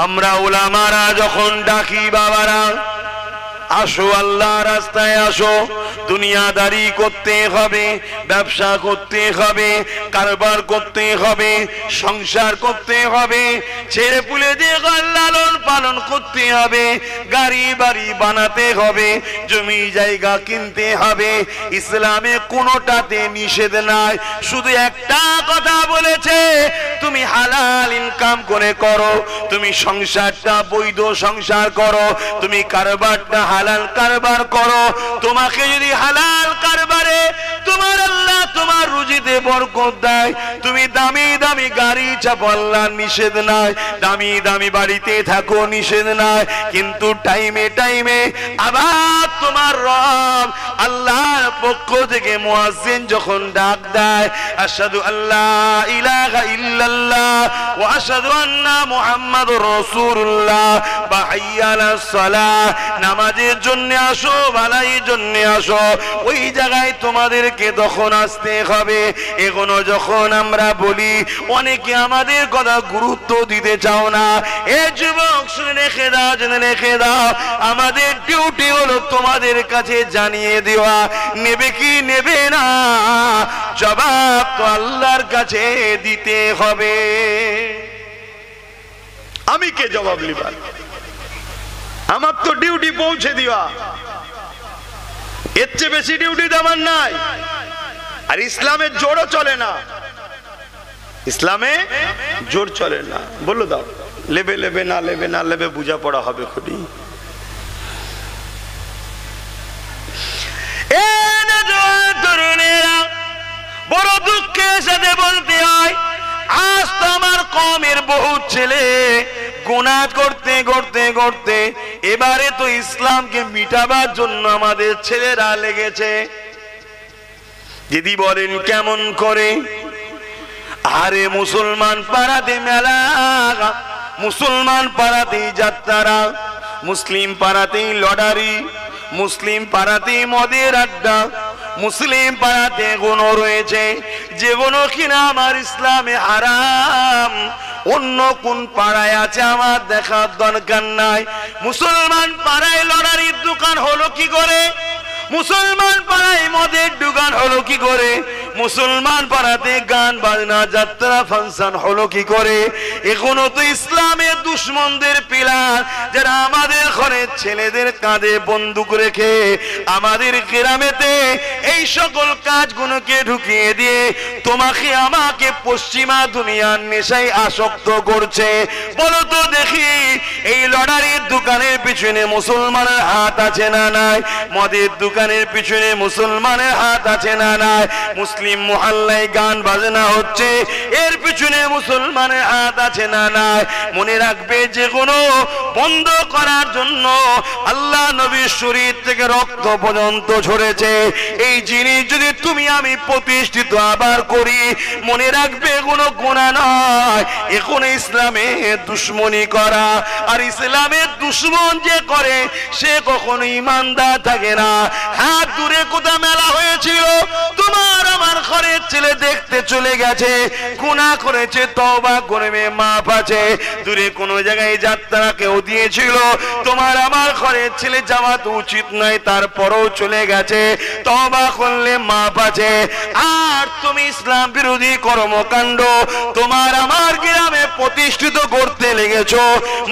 আমরা উলামারা যখন ডাকি বাবারা আসো আল্লাহ রাস্তায় আসো, দুনিয়াদারি করতে হবে, ব্যবসা করতে হবে, কারবার করতে হবে, সংসার করতে হবে, ছেড়ে পুলে দিয়ে লালন পালন করতে হবে, গাড়ি বাড়ি বানাতে হবে, জমি জায়গা কিনতে হবে। ইসলামে কোনোটাতে নিষেধ নাই, শুধু একটা কথা বলেছে তুমি হালাল ইনকাম করে করো, তুমি সংসারটা বৈধ সংসার করো, তুমি কারবারটা হালাল কারবার করো। তোমাকে যদি হালাল কারবারে তোমার আল্লাহ তোমার রুজিতে বরকত দেয়, তুমি দামি দামি গাড়ি চাপো, আল্লাহ নিষেধ নাই, দামি দামি বাড়িতে থাকো নিষেধ নাই, কিন্তু টাইমে টাইমে আবার তোমার রব আল্লাহর পক্ষ থেকে মুয়াজ্জিন যখন ডাক দেয় আশহাদু আল্লা ইলাহা ইল্লাল্লাহ ওয়া আশহাদু আন্না মুহাম্মাদুর রাসূলুল্লাহ বা হাইয়া আলাস সালাহ, নামাজের জন্য আসো, ভালাইয়ের জন্য আসো, ওই জায়গায় তোমাদেরকে তখন আসতে হবে। এগুলো যখন আমরা বলি অনেকে আমাদের কথা গুরুত্ব দিতে চাও না। এ যুবক শুনে রেখে দাও, জেনে রেখে দাও, আমাদের ডিউটি হলো তোমাদের কাছে জানিয়ে দেওয়া, নেবে কি নেবে না জবাব তো আল্লাহর কাছে দিতে হবে। আমি কে জবাব লিবার? আমার তো ডিউটি পৌঁছে দেওয়া, এর চেয়ে বেশি ডিউটি তো আমার নাই। আর ইসলামের জোরও চলে না, ইসলামে জোর চলে না। বললো দাও লেবে লেবে না লেবে না লেবে বুঝা পড়া হবে খুবই। বড় দুঃখের সাথে বলতে হয় আজ তো আমার কওমের বহু ছেলে গুনাহ করতে করতে করতে এবারে তো ইসলামকে মিটাবার জন্য আমাদের ছেলেরা লেগেছে। যদি বলেন কেমন করে? আরে মুসলমান পাড়াতে মেলা, মুসলমান পাড়াতেই যাত্রা, মুসলিম পাড়াতেই লটারি, মুসলিম পাড়াতেই মদের আড্ডা, মুসলিম পাড়াতে গুণ রয়েছে যেগুলো কিনা আমার ইসলামে হারাম। অন্য কোন পাড়ায় আছে আমার দেখার দরকার নাই। মুসলমান পাড়ায় লটারির দোকান হলো কি করে? মুসলমান পাড়ায় মদের দোকান হলো কি করে? মুসলমান পাড়াতে গান বাজনা যাত্রা ফাংশন হলো কি করে? এখনো তো ইসলামের দুশমনদের পিলার যারা আমাদের ঘরে ছেলেদের কাঁধে বন্দুক রেখে আমাদের গ্রামেতে এই সকল কাজগুলোকে ঢুকিয়ে দিয়ে তোমাকে আমাকে পশ্চিমা দুনিয়ার নেশায় আসক্ত করছে। বলো তো দেখি এই লটারির দোকানের পিছনে মুসলমানের হাত আছে না নাই? মদের দোকানের পিছনে মুসলমানের হাত আছে না নাই? মুসলিম মহল্লায় গান বাজনা হচ্ছে, এর পিছনে মুসলমানের হাত আছে না নাই? মনে রাখবে যে কোনো বন্ধ করার জন্য আল্লাহ নবীর শরীর থেকে রক্ত পর্যন্ত ঝরেছে। এই জিনিস যদি তুমি আমি প্রতিষ্ঠিত আবার করি, মনে রাখবে কোনো গুনাহ নয়, এখন ইসলামে দুশ্মনী করা। আর ইসলামের দুশ্মন যে করে সে কখনো ইমানদার থাকে না। হাত দূরে কোথা মেলা হয়েছিল, তোমার আমার ঘরের ছেলে দেখতে চলে গেছে, গুনাহ করেছে, তওবা করবে, মাপ আছে। দূরে কোনো জায়গায় যাত্রা কেউ দিয়েছিল, তোমার আমার ঘরের ছেলে যাওয়া তো উচিত নয়, তারপরেও চলে গেছে, তওবা করলে মাপ আছে। আর তুমি ইসলাম বিরোধী কর্মকাণ্ড তোমার আমার গ্রামে প্রতিষ্ঠিত করতে লেগেছো,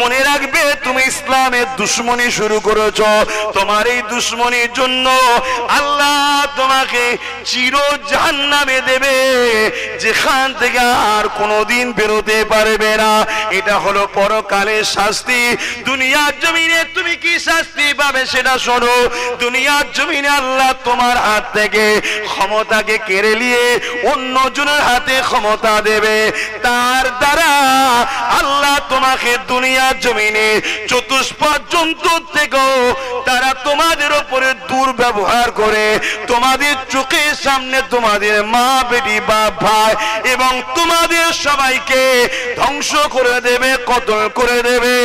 মনে রাখবে তুমি ইসলামের দুশ্মনী শুরু করেছো। তোমার এই দুশ্মনীর জন্য আল্লাহ তোমাকে চির জাহান্নামে দেবে, যেখান থেকে আর কোনোদিন বেরোতে পারবে না। এটা হলো পরকালের শাস্তি। দুনিয়ার জমিনে তুমি কি শাস্তি পাবে সেটা শোনো। দুনিয়ার জমিনে আল্লাহ তোমার হাত থেকে ক্ষমতাকে কেড়ে নিয়ে অন্যজনের হাতে ক্ষমতা দেবে, তার দ্বারা আল্লাহ তোমাকে দুনিয়ার জমিনে চতুষ্পদ জন্তু থেকেও তারা তোমাদের উপরে দুর্ব্যবহার করে তোমাদের চোখের সামনে তোমাদের মা বেটি বাপ ভাই এবং তোমাদের সবাইকে ধ্বংস করে দেবে, কতল করে দেবে।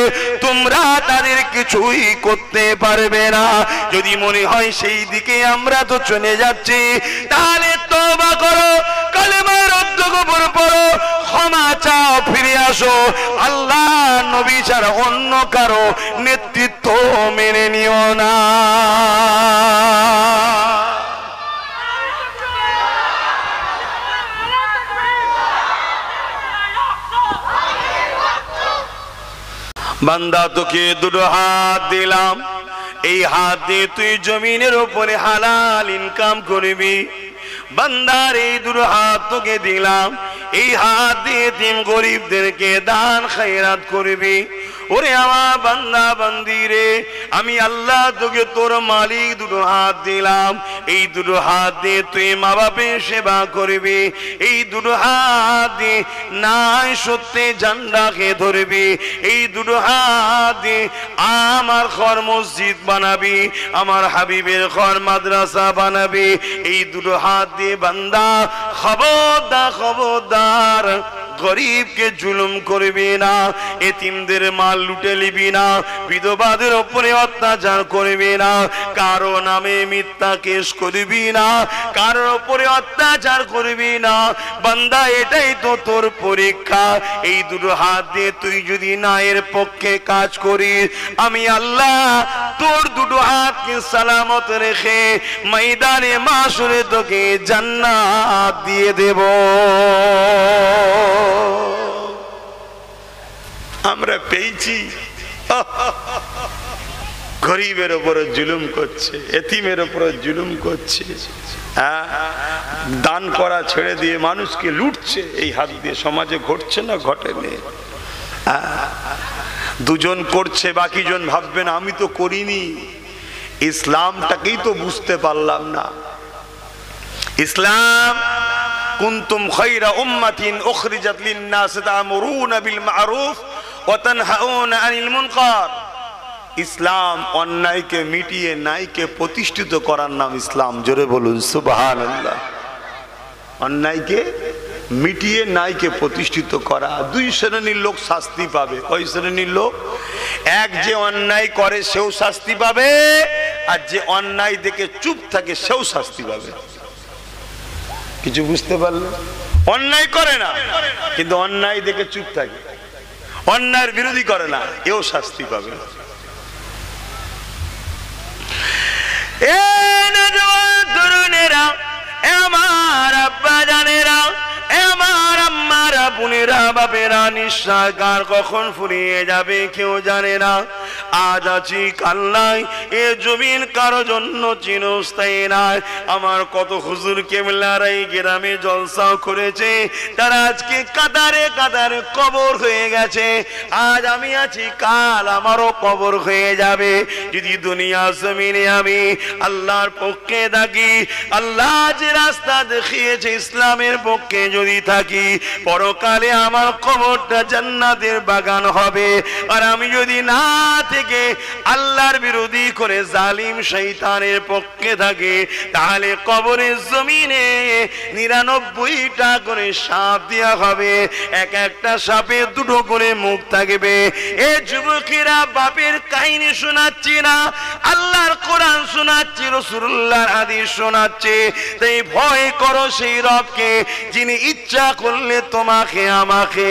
তোমরা তাদের কিছুই করতে পারবে না। যদি মনে হয় সেই দিকে আমরা তো চলে যাচ্ছি, তাহলে তওবা করো, কালেমা রদ্দ কবর পড়ো, ক্ষমা চাও, ফিরে আসো। আল্লাহ নবী ছাড়া অন্য কারো নেতৃত্ব মেনে নিও না। বান্দা তোকে দুটো হাত দিলাম, এই হাত দিয়ে তুই জমিনের উপরে হালাল ইনকাম করবি। বান্দার এই দুটো হাত তোকে দিলাম, এই হাত দিয়ে তিন গরিবদেরকে দান খায়রাত করবি। ওরে আমার বান্দা বান্দি রে, আমি আল্লাহ তোকে তোর মালিক দুটো হাত দিলাম, এই দুটো হাত দিয়ে তুই মা বাপের সেবা করবি। এই দুটো হাত দিয়ে নাই সত্যি জান্ডাকে ধরবি। এই দুটো হাত দিয়ে আমার ঘর মসজিদ বানাবি, আমার হাবিবের ঘর মাদ্রাসা বানাবি। এই দুটো হাত দিয়ে বান্দা খবরদার খবরদার গরিবকে জুলুম করবি না, এতিমদের মাল লুটে নিবি না, বিধবাদের উপরে অত্যাচার করবি না, কারো নামে মিথ্যা কেস করবি না, কারোর উপরে অত্যাচার করবি না। বান্দা এটাই তো তোর পরীক্ষা। এই দুটো হাত দিয়ে তুই যদি ন্যায়ের পক্ষে কাজ করিস, আমি আল্লাহ তোর দুটো হাতকে সালামত রেখে ময়দানে মাশরে তোকে জান্নাত দিয়ে দেব। আমরা পেয়েছি গরিবের উপরে জুলুম করছে, এতিমের উপরে জুলুম করছে, দান করা ছেড়ে দিয়ে মানুষকে লুটছে। এই হাত দিয়ে সমাজে ঘটছে না ঘটেনি? দুজন করছে, বাকি জন ভাববেন আমি তো করিনি। ইসলামটাকেই তো বুঝতে পারলাম না। ইসলাম কুনতুম খায়রা উম্মাতিন উখরিজাত লিন-নাস তা'মুরুনা বিল মা'রুফ ওয়া তানহাউনা আনিল মুনকার। ইসলাম অন্যায়কে মিটিয়ে ন্যায়কে প্রতিষ্ঠিত করার নাম ইসলাম। জোরে বলুন সুবহানাল্লাহ। অন্যায়কে মিটিয়ে ন্যায়কে প্রতিষ্ঠিত করা। দুই শ্রেণীর লোক শাস্তি পাবে। ওই শ্রেণীর লোক, এক যে অন্যায় করে সেও শাস্তি পাবে, আর যে অন্যায় দেখে চুপ থাকে সেও শাস্তি পাবে। কিছু বুঝতে পারলে? অন্যায় করে না কিন্তু অন্যায় দেখে চুপ থাকে, অন্যায়ের বিরোধী করে না, এও শাস্তি পাবে। তরুণেরা, আমার আব্বা জানেরা, আমার আম্মারা, বোনেরা, বাপেরা, নিঃশ্বাস কার কখন ফুরিয়ে যাবে কেউ জানে না। আজ আছি কাল নাই, এ জমিন কারো জন্য চিরস্থায়ী নাই। আমার কত হুজুর কেবলারা এই গ্রামে জলসাও করেছে, তারা আজকে কাতারে কাতারে কবর হয়ে গেছে। আজ আমি আছি, কাল আমারও কবর হয়ে যাবে। যদি দুনিয়া জমিনে আমি আল্লাহর পক্ষে থাকি, আল্লাহ যে রাস্তা দেখিয়েছে ইসলামের পক্ষে যদি থাকি, পরকালে আমার কবরটা জান্নাতের বাগান হবে। আর আমি যদি না থেকে আল্লাহর বিরোধী করে জালিম শয়তানের পক্ষে থাকে, তাহলে কবরের জমিনে 99টা করে সাপ দেওয়া হবে। এক একটা সাপে দুটো করে মুখ থাকবে। এ যুবকেরা, বাপের কাহিনী শোনাচ্ছি না, আল্লাহর কোরআন শোনাচ্ছি, রাসূলুল্লাহর হাদিস শোনাচ্ছি। তাই ভয় করো সেই রবকে, যিনি ইচ্ছা করলে তোমাকে আমাকে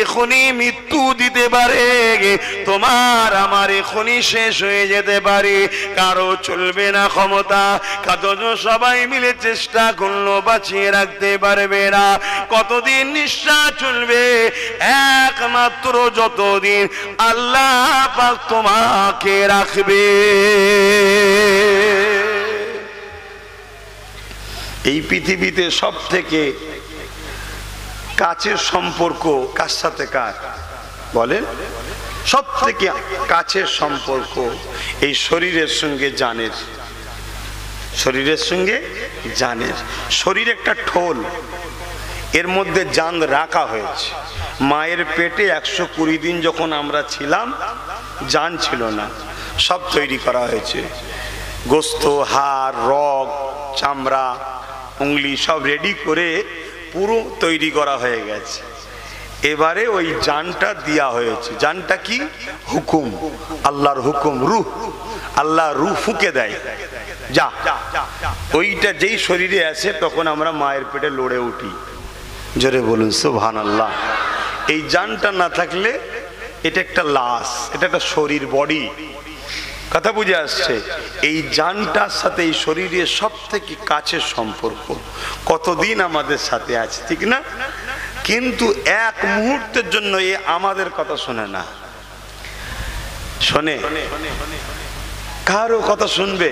এখনই মৃত্যু দিতে পারে, তোমার আমার এখনই শেষ হয়ে যেতে পারে। কারো চলবে না ক্ষমতা, কতজন সবাই মিলে চেষ্টা করলো বাঁচিয়ে রাখতে পারবে না। কতদিন নিঃশ্বাস চলবে? একমাত্র যতদিন আল্লাহ পাক তোমাকে রাখবে। এই পৃথিবীতে সব থেকে কাছের সম্পর্ক কার সাথে? কার বলেন? সব থেকে কাছের সম্পর্ক এই শরীরের সঙ্গে জানের। শরীরের সঙ্গে জানের। শরীর একটা ঠোল, এর মধ্যে জান রাখা হয়েছে। মায়ের পেটে 120 দিন যখন আমরা ছিলাম, জান ছিল না, সব তৈরি করা হয়েছে। গোস্ত, হাড়, রগ, চামড়া, উংলি সব রেডি করে পুরো তৈরি করা হয়ে গেছে। এবারে ওই জানটা দেয়া হয়েছে। জানটা কি? হুকুম, আল্লাহর হুকুম, রূহ। আল্লাহ রূহ ফুঁকে দেয়, যা। ওইটা যেই শরীরে আসে তখন আমরা মায়ের পেটে লড়ে উঠি। জোরে বলুন সুবহানাল্লাহ। এই জানটা না থাকলে এটা একটা লাশ, এটা একটা শরীর, বডি, কথা বুঝে আসছে? এই জানটার সাথে এই শরীরের সব থেকে কাছের সম্পর্ক, কতদিন আমাদের সাথে আছে, ঠিক না? কিন্তু এক মুহূর্তের জন্য এ আমাদের কথা শোনে না, শোনে কারো কথা শুনবে?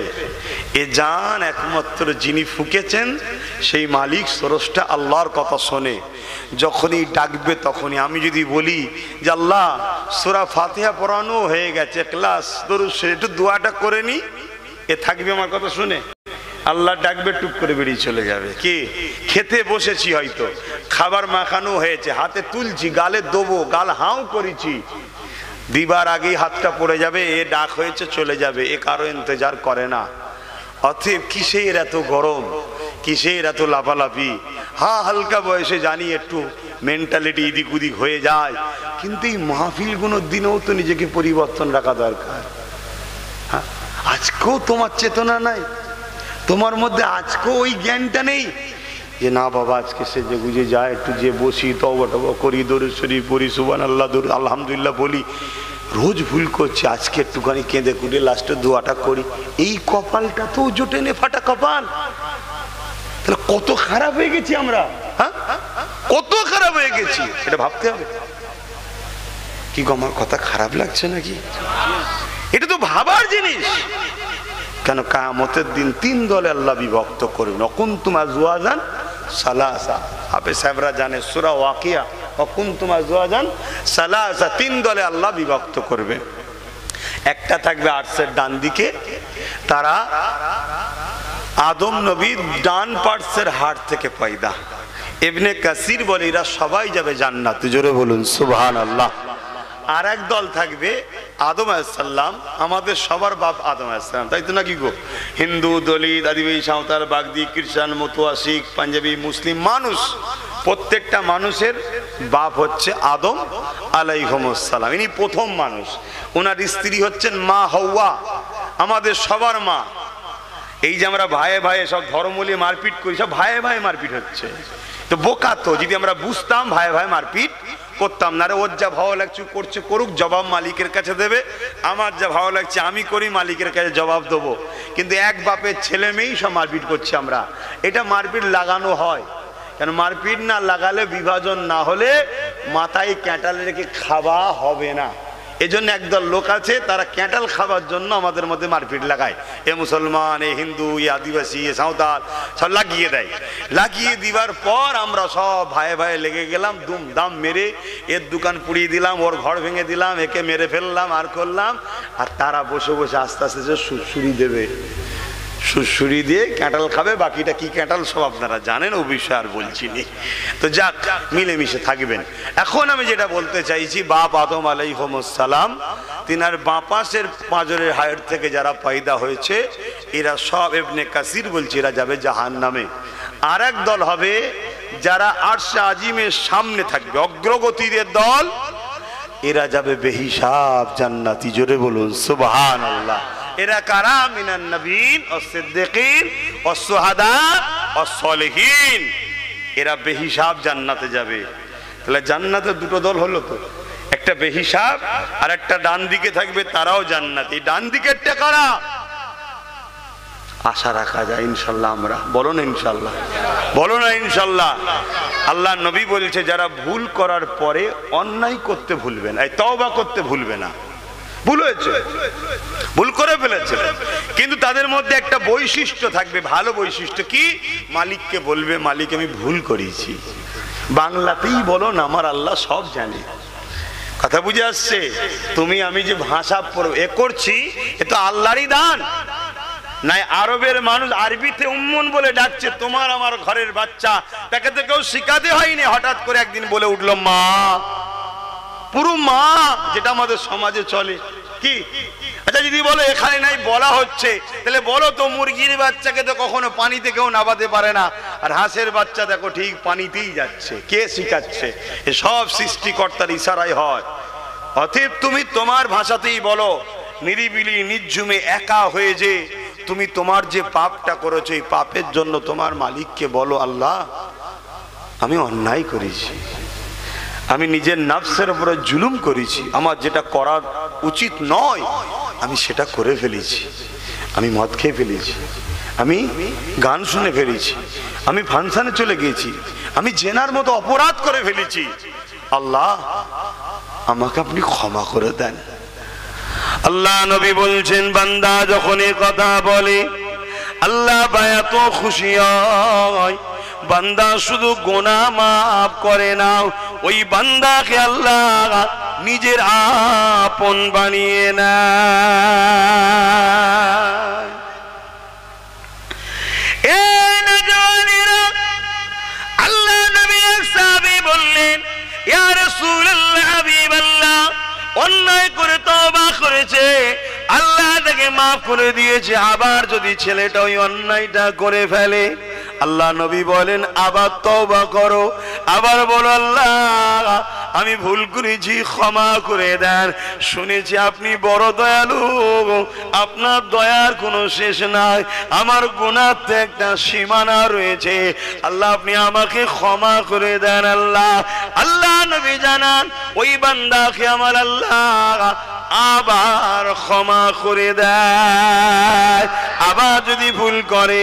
এ জান একমাত্র যিনি ফুঁকেছেন সেই মালিক স্রষ্টা আল্লাহর কথা শোনে। যখনই ডাকবে তখনই। আমি যদি বলি যে আল্লাহ সূরা ফাতিহা পড়ানো হয়ে গেছে, ক্লাস দরুদ শরীফ একটু দোয়াটা করে নি, এ থাকবে আমার কথা শুনে? আল্লাহ ডাকবে, টুক করে বেরিয়ে চলে যাবে। কি খেতে বসেছি, হয়তো খাবার মাখানো হয়েছে, হাতে তুলছি, গালে দেবো, গাল হাউ করেছি, দিবার আগেই হাতটা পড়ে যাবে, এ ডাক হয়েছে চলে যাবে, এ কারো ইন্তজার করে না। অতএব কিসের এত গরম, কিসের এত লাফালাফি? হ্যাঁ, হালকা বয়সে জানি একটু মেন্টালিটি এদিক ওদিক হয়ে যায়, কিন্তু এই মাহফিলগুলোর দিনেও তো নিজেকে পরিবর্তন রাখা দরকার। হ্যাঁ, আজকেও তোমার চেতনা নাই, তোমার মধ্যে আজকেও ওই জ্ঞানটা নেই যে না বাবা আজকে সেজে গুজে যায়, একটু যে বসি, তওবা টওবা করি, দরুদ শরীফ পড়ি, সুবহানাল্লাহ, আলহামদুলিল্লাহ বলি, রোজ ভুল করছি, আজকে একটুখানি কেঁদে কুঁদে লাস্টে দোয়াটা করি। এই কপালটা তো জোটে নে, ফাটা কপাল। তাহলে কত খারাপ হয়ে গেছি আমরা, হ্যাঁ কত খারাপ হয়ে গেছি, এটা ভাবতে হবে। কি গো, আমার কথা খারাপ লাগছে নাকি? এটা তো ভাবার জিনিস। কেন কিয়ামতের দিন তিন দলে আল্লাহ বিভক্ত করবেন। অকুনতুম আজওয়াজান সালাসা, হাফেজ সাহেবরা জানে সূরা ওয়াকিয়া, অকুনতুম আজওয়াজান সালাসা, তিন দলে আল্লাহ বিভক্ত করবে। একটা থাকবে আরশের ডান দিকে, তারা আদম নবী ডান পার্শ্বের হাড় থেকে পয়দা। ইবনে কাসির বলে এরা সবাই যাবে জান্নাতে, জোরে বলুন সুবহানাল্লাহ। আর এক দল থাকবে আদম আলাইহিস সালাম, আমাদের সবার বাপ আদম আলাইহিস সালাম, তাই তো নাকি গো? হিন্দু, দলিত, আদিবাসী, সাঁওতাল, বাগদি, খ্রিস্টান, মতুয়া, শিখ, পাঞ্জাবি, মুসলিম, মানুষ, প্রত্যেকটা মানুষের বাপ হচ্ছে আদম আলাইহিস সালাম। ইনি প্রথম মানুষ। ওনার স্ত্রী হচ্ছেন মা হাওয়া, আমাদের সবার মা। এই যে আমরা ভাইয়ে ভাইয়ে সব ধর্ম নিয়ে মারপিট করি, সব ভাইয়ে ভাইয়ে মারপিট হচ্ছে। তো বোকা তো, যদি আমরা বুঝতাম ভাইয়ে ভাইয়ে মারপিট করতাম না। রে ওর যা ভালো লাগছে করছে, করুক, জবাব মালিকের কাছে দেবে। আমার যা ভালো লাগছে আমি করি, মালিকের কাছে জবাব দেবো। কিন্তু এক বাপের ছেলে মেয়েই সব মারপিট করছি আমরা। এটা মারপিট লাগানো হয়, কেন মারপিট না লাগালে, বিভাজন না হলে মাথায় ক্যাঁটাল রেখে খাওয়া হবে না। এজন্য একদল লোক আছে, তারা ক্যাঁটাল খাবার জন্য আমাদের মধ্যে মারপিট লাগায়। এ মুসলমান, এ হিন্দু, এ আদিবাসী, এ সাঁওতাল, সব লাগিয়ে দেয়। লাগিয়ে দিবার পর আমরা সব ভাইয়ে ভাইয়ে লেগে গেলাম, দুম দাম মেরে এর দোকান পুড়িয়ে দিলাম, ওর ঘর ভেঙে দিলাম, একে মেরে ফেললাম, আর করলাম। আর তারা বসে বসে আস্তে আস্তে সুড়সুড়ি দেবে, সুড়সুড়ি দিয়ে ক্যাঁটাল খাবে। বাকিটা কি ক্যাঁটাল সব আপনারা জানেন, ও বিষয় আর বলছি নি। তো যাক, মিলেমিশে থাকবেন। এখন আমি যেটা বলতে চাইছি, বাপ আদম আলাইহিস সালাম, তিনার বাঁ পাশের পাঁজরের হাড় থেকে যারা পয়দা হয়েছে, এরা সব, ইবনে কাসির বলছে, এরা যাবে জাহান্নামে। আর এক দল হবে যারা আরশে আজিমের সামনে থাকবে, অগ্রগতির দল, এরা যাবে বেহিসাব জান্নাতি, জোরে বলুন সুবহানাল্লাহ। এরা কারা? মিনান নবীন ওয়াস সিদ্দিকিন ওয়াস শুহাদা ওয়াস সালিহিন। এরা বেহিসাব জান্নাতে যাবে। তাহলে জান্নাতে দুটো দল হলো তো, একটা বেহিসাব আর একটা ডান দিকে থাকবে, তারাও জান্নাতি। ডান দিকেরটা কারা? আশা রাখা যায় ইনশাল্লাহ আমরা। বলো না ইনশাল্লাহ, বলো না ইনশাল্লাহ। আল্লাহ নবী বলছে যারা ভুল করার পরে অন্যায় করতে ভুলবে না, এই তওবা করতে ভুলবে না। ভুল হয়েছে, ভুল করে ফেলেছে, কিন্তু তাদের মধ্যে একটা বৈশিষ্ট্য থাকবে, ভালো বৈশিষ্ট্য কি? মালিককে বলবে, মালিক আমি ভুল করেছি। বাংলাতেই বলো না, আমার আল্লাহ সব জানে। কথা বুঝে আসছে? তুমি আমি যে ভাষা এ করছি, এ তো আল্লাহরই দান। নাই আরবের মানুষ আরবিতে উম্মুন বলে ডাকছে, তোমার আমার ঘরের বাচ্চা, তাকে তো কেউ শিখাতে হয়নি, হঠাৎ করে একদিন বলে উঠলো মা, পুরো মা, যেটা আমাদের সমাজে চলে। কি আচ্ছা, যদি বলো এখানে নাই বলা হচ্ছে, তাহলে বলো তো মুরগির বাচ্চাকে তো কখনো পানিতে কেউ নামাতে পারে না, আর হাঁসের বাচ্চা দেখো ঠিক পানিতেই যাচ্ছে। কে শিখাচ্ছে? সব সৃষ্টিকর্তার ইশারায় হয়। অতএব তুমি তোমার ভাষাতেই বলো, নিরিবিলি নিঝুমে একা হয়ে যে তুমি তোমার যে পাপটা করেছো, এই পাপের জন্য তোমার মালিককে বলো, আল্লাহ আমি অন্যায় করেছি, আমি নিজের নফসের উপরে জুলুম করেছি, আমার যেটা করা উচিত নয় আমি সেটা করে ফেলেছি, আমি মদ খেয়ে ফেলেছি, আমি গান শুনে ফেলেছি, আমি ফাংশনে চলে গিয়েছি, আমি জেনার মতো অপরাধ করে ফেলেছি, আল্লাহ আমাকে আপনি ক্ষমা করে দেন। আল্লাহ নবী বলছেন, বান্দা যখন এই কথা বলে আল্লাহ এত খুশি হয়, বান্দা শুধু গুনাহ মাফ করে না, ওই বান্দাকে আল্লাহ নিজের আপন বানিয়ে নেয়। আল্লাহ নবী এক সাহাবী বললেন, ইয়া রাসূলুল্লাহ, হাবিবাল্লাহ, অন্যায় করে তওবা করেছে, আল্লাহ তাকে মাফ করে দিয়েছে, আবার যদি ছেলেটা ওই অন্যায়টা করে ফেলে, আল্লাহ নবী বলেন আবার তওবা করো, আবার বলো আল্লাহ আমি ভুল করেছি, ক্ষমা করে দেন। শুনেছি আপনি বড় দয়ালু, আপনার দয়ার কোনো শেষ নাই, আমার গুনাহতে একটা সীমানা রয়েছে, আল্লাহ আপনি আমাকে ক্ষমা করে দেন। আল্লাহ নবী জানান ওই বান্দাকে আমার আল্লাহ আবার ক্ষমা করে দেয়, আবার যদি ভুল করে,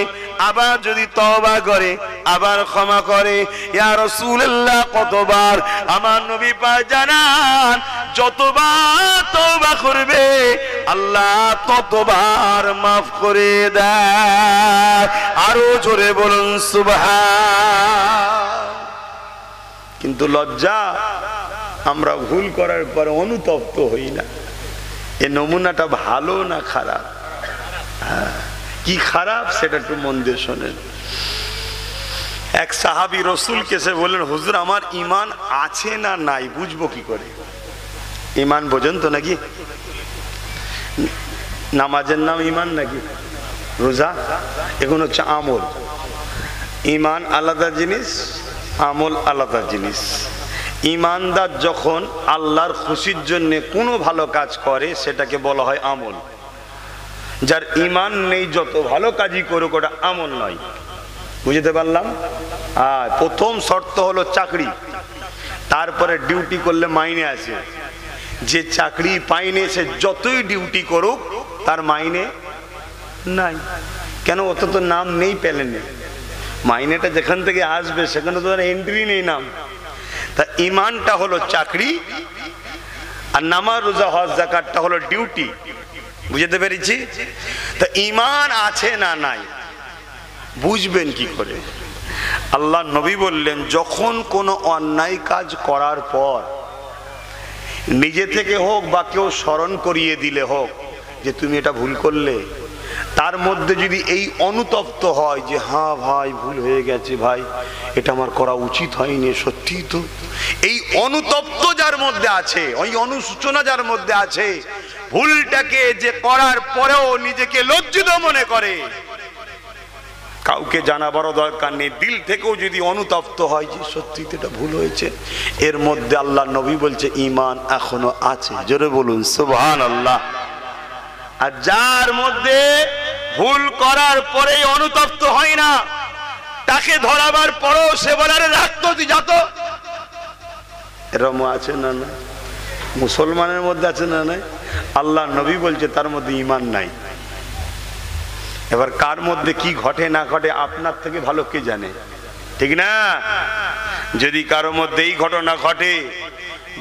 আবার যদি তওবা করে, আবার ক্ষমা করে। ইয়া রাসূলুল্লাহ, কতবার? আমার নবী পাক জানান যতবার তওবা করবে আল্লাহ ততবার মাফ করে দেয়। আরো জোরে বলুন সুবহান। কিন্তু লজ্জা, আমরা ভুল করার পর অনুতপ্ত হই না। এই নমুনাটা ভালো না খারাপ? কি খারাপ সেটা একটু মন দিয়ে শোনেন। এক সাহাবী রাসূলকে এসে বললেন, হুজুর আমার ঈমান আছে না নাই বুঝবো কি করে? ঈমান বোঝেন তো নাকি? নামাজের নাম ঈমান নাকি? রোজা এগুলো হচ্ছে আমল। ঈমান আলাদা জিনিস, আমল আলাদা জিনিস। ঈমানদার যখন আল্লাহর খুশির জন্য কোনো ভালো কাজ করে সেটাকে বলা হয় আমল। যার ঈমান নেই যত ভালো কাজই করুক ওটা আমল নয়। বুঝতে পারলাম? আর প্রথম শর্ত হলো চাকরি, তারপরে ডিউটি করলে মাইনে আছে। যে চাকরি পাইনি সে যতই ডিউটি করুক তার মাইনে নাই। কেন? অত তো নাম নেই প্যালেনে, মাইনেটা যেখান থেকে আসবে সেখানে তো এন্ট্রি নেই নাম। তা ঈমানটা হলো চাকরি, আর নামাজ রোজা হজ যাকাতটা হলো ডিউটি। বুঝতে পেরেছি? তা ঈমান আছে না নাই বুঝবেন কি করে? আল্লাহ নবী বললেন, যখন কোনো অন্যায় কাজ করার পর নিজে থেকে হোক বা কেউ স্মরণ করিয়ে দিলে হোক যে তুমি এটা ভুল করলে, তার মধ্যে যদি এই অনুতপ্ত হয় যে হ্যাঁ ভাই ভুল হয়ে গেছে, ভাই এটা আমার করা উচিত হয়নি, সত্যি তো, এই অনুতপ্ত যার মধ্যে আছে, ওই অনুশোচনা যার মধ্যে আছে, ভুলটাকে যে করার পরেও নিজেকে লজ্জিত মনে করে, কাউকে জানাবারও দরকার নেই, দিল থেকেও যদি অনুতপ্ত হয় যে সত্যি এটা ভুল হয়েছে, এর মধ্যে আল্লাহ নবী বলছে ঈমান এখনো আছে। জোরে বলুন সুবহানাল্লাহ। আর যার মধ্যে ভুল করার পরেই অনুতপ্ত হয় না, তাকে ধরাবার পরেও সে বলার রাখতো তুই যাত, এরকম আছে না? না মুসলমানের মধ্যে আছে না? নাই। আল্লাহ নবী বলছে তার মধ্যে ঈমান নাই। এবার কার মধ্যে কি ঘটে না ঘটে আপনার থেকে ভালো কে জানে, ঠিক না? যদি কারোর মধ্যে এই ঘটনা ঘটে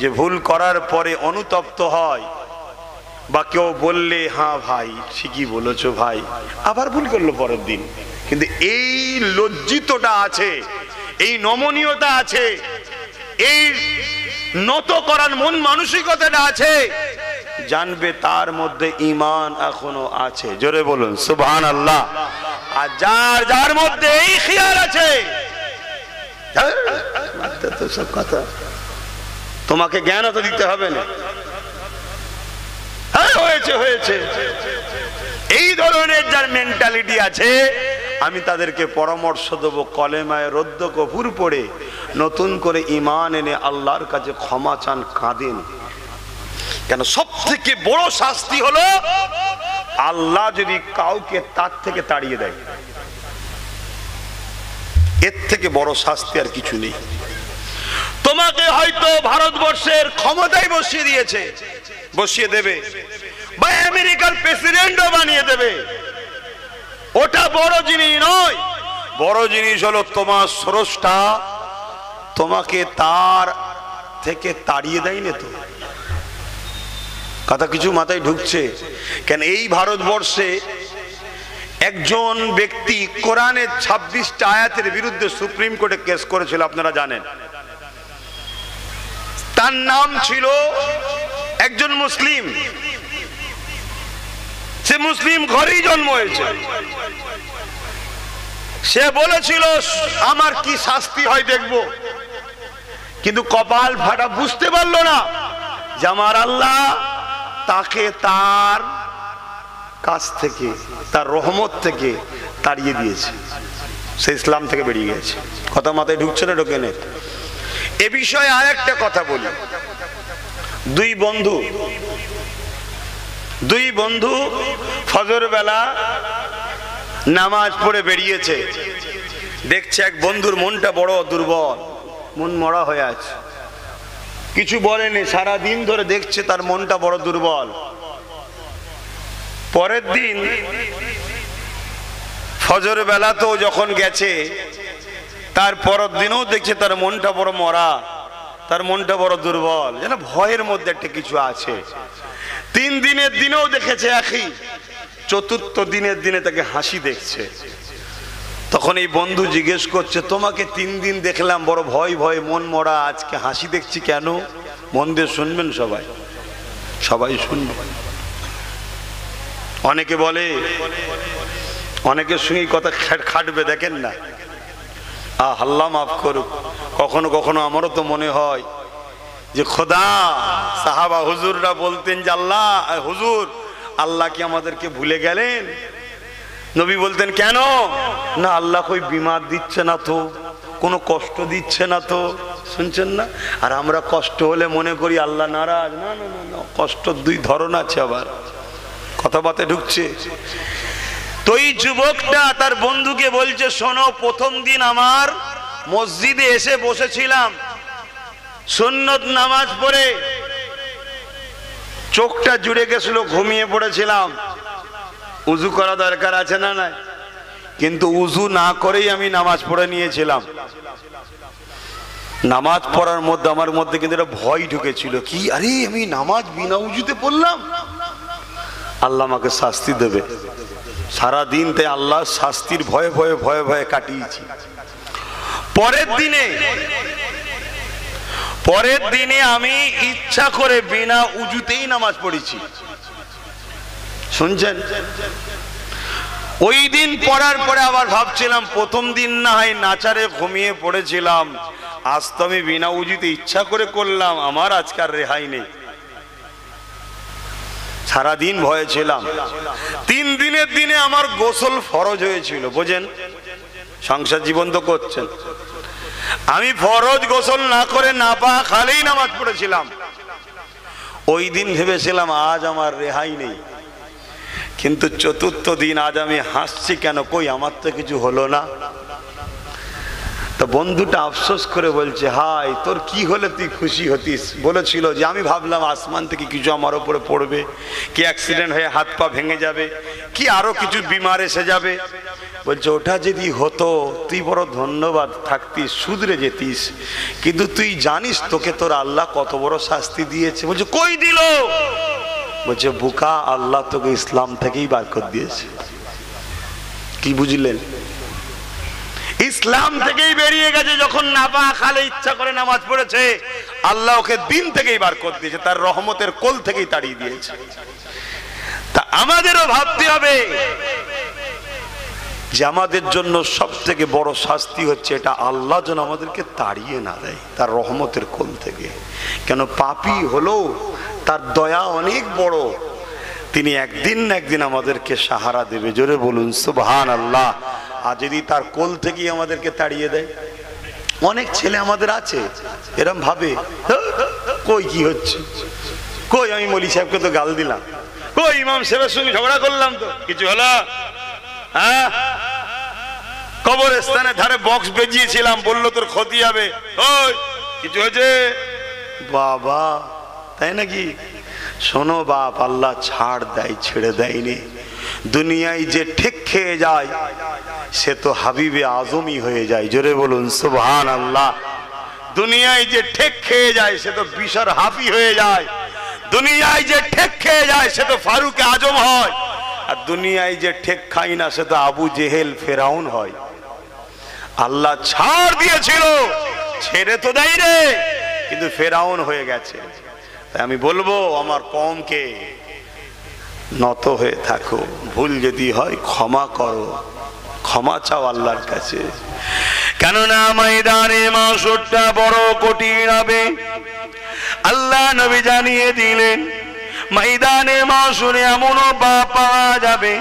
যে ভুল করার পরে অনুতপ্ত হয়, বা কেউ বললে হ্যাঁ ভাই ঠিকই বলেছো ভাই, আবার ভুল করলো পরের দিন, কিন্তু এই লজ্জিতটা আছে, এই নমনীয়তা আছে, এই নত করার মন মানসিকতাটা আছে, জানবে তার মধ্যে ঈমান এখনো আছে। জোরে বলুন সুবহানাল্লাহ। আর যার যার মধ্যে এই খেয়াল আছে, তো সব কথা তোমাকে জ্ঞান তো দিতে হবে না, হয়েছে হয়েছে, এই ধরনের যার মেন্টালিটি আছে, আমি তাদেরকে পরামর্শ দেবো কলেমায়ে রদ্দ কফুর পড়ে নতুন করে ঈমান এনে আল্লাহর কাছে ক্ষমা চান, কাঁদেন। কেন? সব থেকে বড় শাস্তি হলো আল্লাহ যদি কাউকে তার থেকে তাড়িয়ে দেয়। এর থেকে বড় শাস্তি আর কিছু নেই। তোমাকে হয়তো ভারতবর্ষের ক্ষমতায় বসিয়ে দিয়েছে, বসিয়ে দেবে, বা আমেরিকার প্রেসিডেন্টও বানিয়ে দেবে, ওটা বড় জিনিস নয়। বড় জিনিস হলো তোমার স্রষ্টা তোমাকে তার থেকে তাড়িয়ে দেয়নি তো। কথা কিছু মাথায় ঢুকছে? কেন এই ভারতবর্ষে একজন ব্যক্তি কোরআনের 26টা আয়াতের বিরুদ্ধে সুপ্রিম কোর্টে কেস করেছিল, আপনারা জানেন। তার নাম ছিল, একজন মুসলিম, সে মুসলিম ঘরেই জন্ম হয়েছে। সে বলেছিল আমার কি শাস্তি হয় দেখব, কিন্তু কপাল ফাটা বুঝতে পারলো না যে আমার আল্লাহ তাকে তার কাছ থেকে, তার রহমত থেকে তাড়িয়ে দিয়েছে, সে ইসলাম থেকে বেরিয়ে গেছে। কথা মাথায় ঢুকছে না? ঢোকে না? এ বিষয়ে আর একটা কথা বলি। দুই বন্ধু ফজর বেলা নামাজ পড়ে বেরিয়েছে। দেখছে এক বন্ধুর মনটা বড় দুর্বল, মন মরা হয়ে আছে, কিছু বলেনি, সারা দিন ধরে দেখছে তার মনটা বড় দুর্বল। পরের দিন ফজর বেলা তো যখন গেছে, তার পরের দিনও দেখছে তার মনটা বড় মরা, তার মনটা বড় দুর্বল, যেন ভয়ের মধ্যে একটা কিছু আছে। 3 দিনের দিনেও দেখেছে একই, চতুর্থ দিনের দিনে তাকে হাসি দেখছে। তখন এই বন্ধু জিজ্ঞেস করছে, তোমাকে 3 দিন দেখলাম বড় ভয় ভয় মন মরা, আজকে হাসি দেখছি কেন? মন দিয়ে শুনবেন, সবাই শুনবেন। অনেকে বলে, অনেকের সঙ্গে কথা খাটবে, দেখেন না, আল্লাহ মাফ করুক, কখনো কখনো আমারও তো মনে হয় যে খোদা, সাহাবা হুজুররা বলতেন যে আল্লাহ, হুজুর আল্লাহ কি আমাদেরকে ভুলে গেলেন? নবী বলতেন কেন? না আল্লাহ কই বিমার দিচ্ছে না তো, কোনো কষ্ট দিচ্ছে না তো, শুনছেন না? আর আমরা কষ্ট হলে মনে করি আল্লাহ নারাজ। না না না, কষ্ট 2 ধরন আছে। আবার কথাবার্তা ঢুকছে তো। এই যুবকটা তার বন্ধুকে বলছে, শোনো, প্রথম দিন আমার মসজিদে এসে বসেছিলাম, সুন্নত নামাজ পড়ে চোখটা জুড়ে গেছিল, ঘুমিয়ে পড়েছিলাম। উজু করা দরকার আছে না? নাই, কিন্তু উজু না করেই আমি নামাজ পড়ে নিয়েছিলাম। নামাজ পড়ার মধ্যে আমার মধ্যে কিন্তু একটা ভয় ঢুকেছিল, কি আরে আমি নামাজ বিনা উজুতে পড়লাম, আল্লাহ আমাকে শাস্তি দেবে। সারাদিন তাই আল্লাহ শাস্তির ভয়ে ভয়ে ভয়ে ভয়ে কাটিয়েছি। পরের দিনে আমি ইচ্ছা করে বিনা উজুতেই নামাজ পড়েছি, শুনছেন? ওই দিন পড়ার পরে আবার ভাবছিলাম, প্রথম দিন না হয় নাচারে ঘুমিয়ে পড়েছিলাম, আজ তো আমি বিনা উজুতে ইচ্ছা করে করলাম, আমার আজকার রেহাই নেই। সারাদিন ভয়ে ছিলাম। 3 দিনের দিনে আমার গোসল ফরজ হয়েছিল, বোঝেন? সংসার জীবন তো করছেন। আমি ফরজ গোসল না করে না পা খালেই নামাজ পড়েছিলাম। ওই দিন ভেবেছিলাম আজ আমার রেহাই নেই, কিন্তু চতুর্থ দিন আজ আমি হাসছি কেন? কই আমার তো কিছু হলো না। তো বন্ধুটা আফসোস করে বলছে, হাই তোর কি হলে তুই খুশি হতিস? বলেছিল যে আমি ভাবলাম আসমান থেকে কিছু আমার উপরে পড়বে, কি অ্যাক্সিডেন্ট হয়ে হাত পা ভেঙে যাবে, কি আরো কিছু বিমার এসে যাবে। বলছে ওটা যদি হতো তুই বড় ধন্যবাদ থাকতিস, শুধরে যেতিস, কিন্তু তুই জানিস তোকে তোর আল্লাহ কত বড় শাস্তি দিয়েছে। বলছে কই দিল? বলছে বুকা, আল্লাহ তোকে ইসলাম থেকেই বার করে দিয়েছে। কি বুঝলেন? ইসলাম থেকেই বেরিয়ে গেছে, যখন নাপা খালে ইচ্ছা করে নামাজ পড়েছে, আল্লাহ ওকে দিন থেকেই বার করে দিয়েছে, তার রহমতের কোল থেকেই তাড়িয়ে দিয়েছে। তা আমাদেরও ভাবতে হবে যে আমাদের জন্য সব থেকে বড় শাস্তি হচ্ছে এটা, আল্লাহ যেন আমাদেরকে তাড়িয়ে না দেয় তার রহমতের কোল থেকে। কেন? পাপী হলো, তার দয়া অনেক বড়, তিনি একদিন না একদিন আমাদেরকে সাহারা দেবে। জোরে বলুন সুবহানাল্লাহ। আর যদি তার কোল থেকেই আমাদেরকে তাড়িয়ে দেয়, অনেক ছেলে আমাদের আছে এরম ভাবে, কই কি হচ্ছে, কই আমি মৌলী সাহেবকে তো গাল দিলাম, কই ইমাম সাহেবের সঙ্গে ঝগড়া করলাম, তো কিছু হলো? হ্যাঁ, কবরস্থানের ধারে বক্স বেজিয়েছিলাম, বললো তোর ক্ষতি হবে। ওই কিছু হয়েছে বাবা, তাই নাকি? শোনো বাপ, আল্লাহ ছাড় দেয়, ছেড়ে দেয়নি। দুনিয়ায় যে ঠেক খেয়ে যায় সে তো হাবিবে আজমই হয়ে যায়। জোরে বলুন সুবহানাল্লাহ। দুনিয়ায় যে ঠেক খেয়ে যায় সে তো বিশার হাফি হয়ে যায়। দুনিয়ায় যে ঠেক খেয়ে যায় সে তো ফারুক আজম হয়। আর দুনিয়ায় যে ঠেক খাই না সে তো আবু জেহেল ফেরাউন হয়। আল্লাহ ছাড় দিয়েছিল, ছেড়ে তো দেয় রে, কিন্তু ফেরাউন হয়ে গেছে। তাই আমি বলবো আমার কওমকে নত হয়ে থাকো, ভুল যদি হয় ক্ষমা করো, ক্ষমা চাও আল্লাহর কাছে। কেননা ময়দানে মাশরটা বড় কঠিন হবে। আল্লাহ নবী জানিয়ে দিলেন ময়দানে মাশরে এমনও বাপ পাওয়া যাবে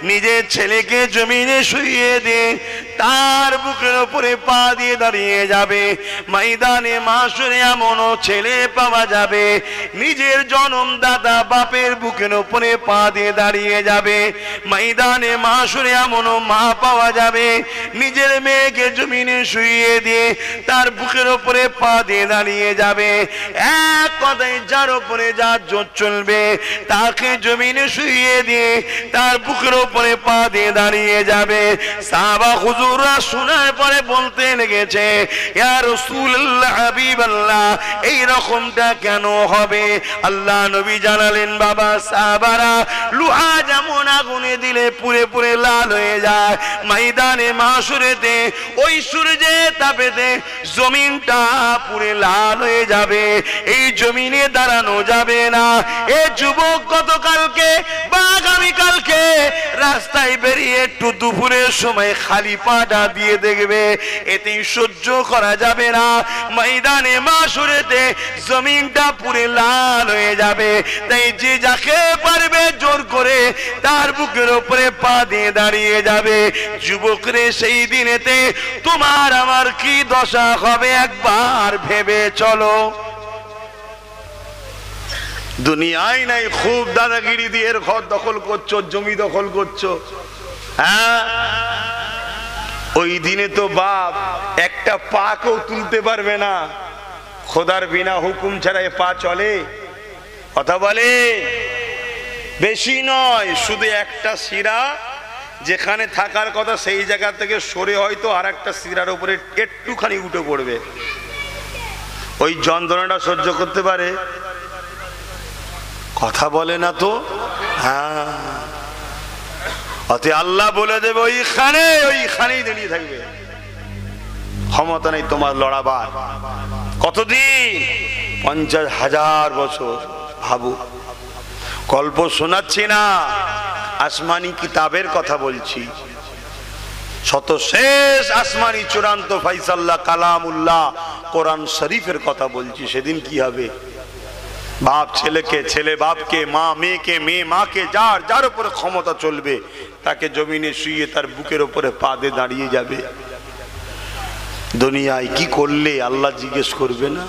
নিজের ছেলেকে জমিনে শুইয়ে দিয়ে তার বুকের উপরে পা দিয়ে দাঁড়িয়ে যাবে। ময়দানে মাশরে এমনও ছেলে পাওয়া যাবে নিজের জন্মদাতা বাপের বুকের উপরে পা দিয়ে দাঁড়িয়ে যাবে। ময়দানে মাশরে এমনও মা পাওয়া যাবে নিজের মেয়েকে জমিনে শুইয়ে দিয়ে তার বুকের উপরে পা দিয়ে দাঁড়িয়ে যাবে। এক কথায় যার উপরে যার জোর চলবে তাকে জমিনে শুইয়ে দিয়ে তার বুকের উপরে পা দিয়ে দাঁড়িয়ে যাবে। সাহাবা হুজুররা শোনার পরে বলতে লেগেছে, ইয়া রাসূলুল্লাহ, হাবিবাল্লাহ, এই রকমটা কেন হবে? আল্লাহ নবী জানালেন, বাবা সাহাবারা, লোহা যেমন আগুনে দিলে পুড়ে পুড়ে লাল হয়ে যায়, ময়দানে মাশরেতে ওই সূর্যে তাপেতে জমিনটা পুড়ে লাল হয়ে যাবে। এই জমিনে দাঁড়ানো যাবে না। এ যুবক গতকালকে বা আগামীকালকে রাস্তায় বেরিয়ে একটু দুপুরের সময় খালি পাটা দিয়ে দেখবে, এতেই সহ্য করা যাবে না। ময়দানে মাশরেতে জমিনটা পুরে লাল হয়ে যাবে। তাই যে যাকে পারবে জোর করে তার বুকের উপরে পা দিয়ে দাঁড়িয়ে যাবে। যুবকরে, সেই দিনেতে তোমার আমার কি দশা হবে একবার ভেবে চলো। দুনিয়ায় নাই খুব দাদাগিরি দিয়ে ঘর দখল করছো, জমি দখল করছো, হ্যাঁ? ওই দিনে তো বাপ একটা পা কেউ তুলতে পারবে না। খোদার বিনা হুকুম ছাড়া এ পা চলে? কথা বলে? বেশি নয়, শুধু একটা শিরা যেখানে থাকার কথা সেই জায়গা থেকে সরে হয়তো আর একটা শিরার উপরে একটুখানি উঠে পড়বে। ওই যন্ত্রণাটা সহ্য করতে পারে? কথা বলে না তো। হ্যাঁ, অতি আল্লাহ বলে দেবে ওইখানেই দাঁড়িয়ে থাকবে, ক্ষমতা নেই তোমার লড়াবার। কতদিন? 50,000 বছর। ভাবু, গল্প শোনাচ্ছি না, আসমানি কিতাবের কথা বলছি। শত শেষ আসমানি চূড়ান্ত ফাইসাল্লাহ কালামুল্লাহ কোরআন শরীফের কথা বলছি। সেদিন কি হবে? বাপ ছেলেকে, ছেলে বাপকে, মা মেয়েকে, মেয়ে মাকে, যার যার উপরে ক্ষমতা চলবে তাকে জমিনে শুইয়ে তার বুকের উপরে পা দিয়ে দাঁড়িয়ে যাবে। দুনিয়ায় কি করলে আল্লাহ জিজ্ঞেস করবে না?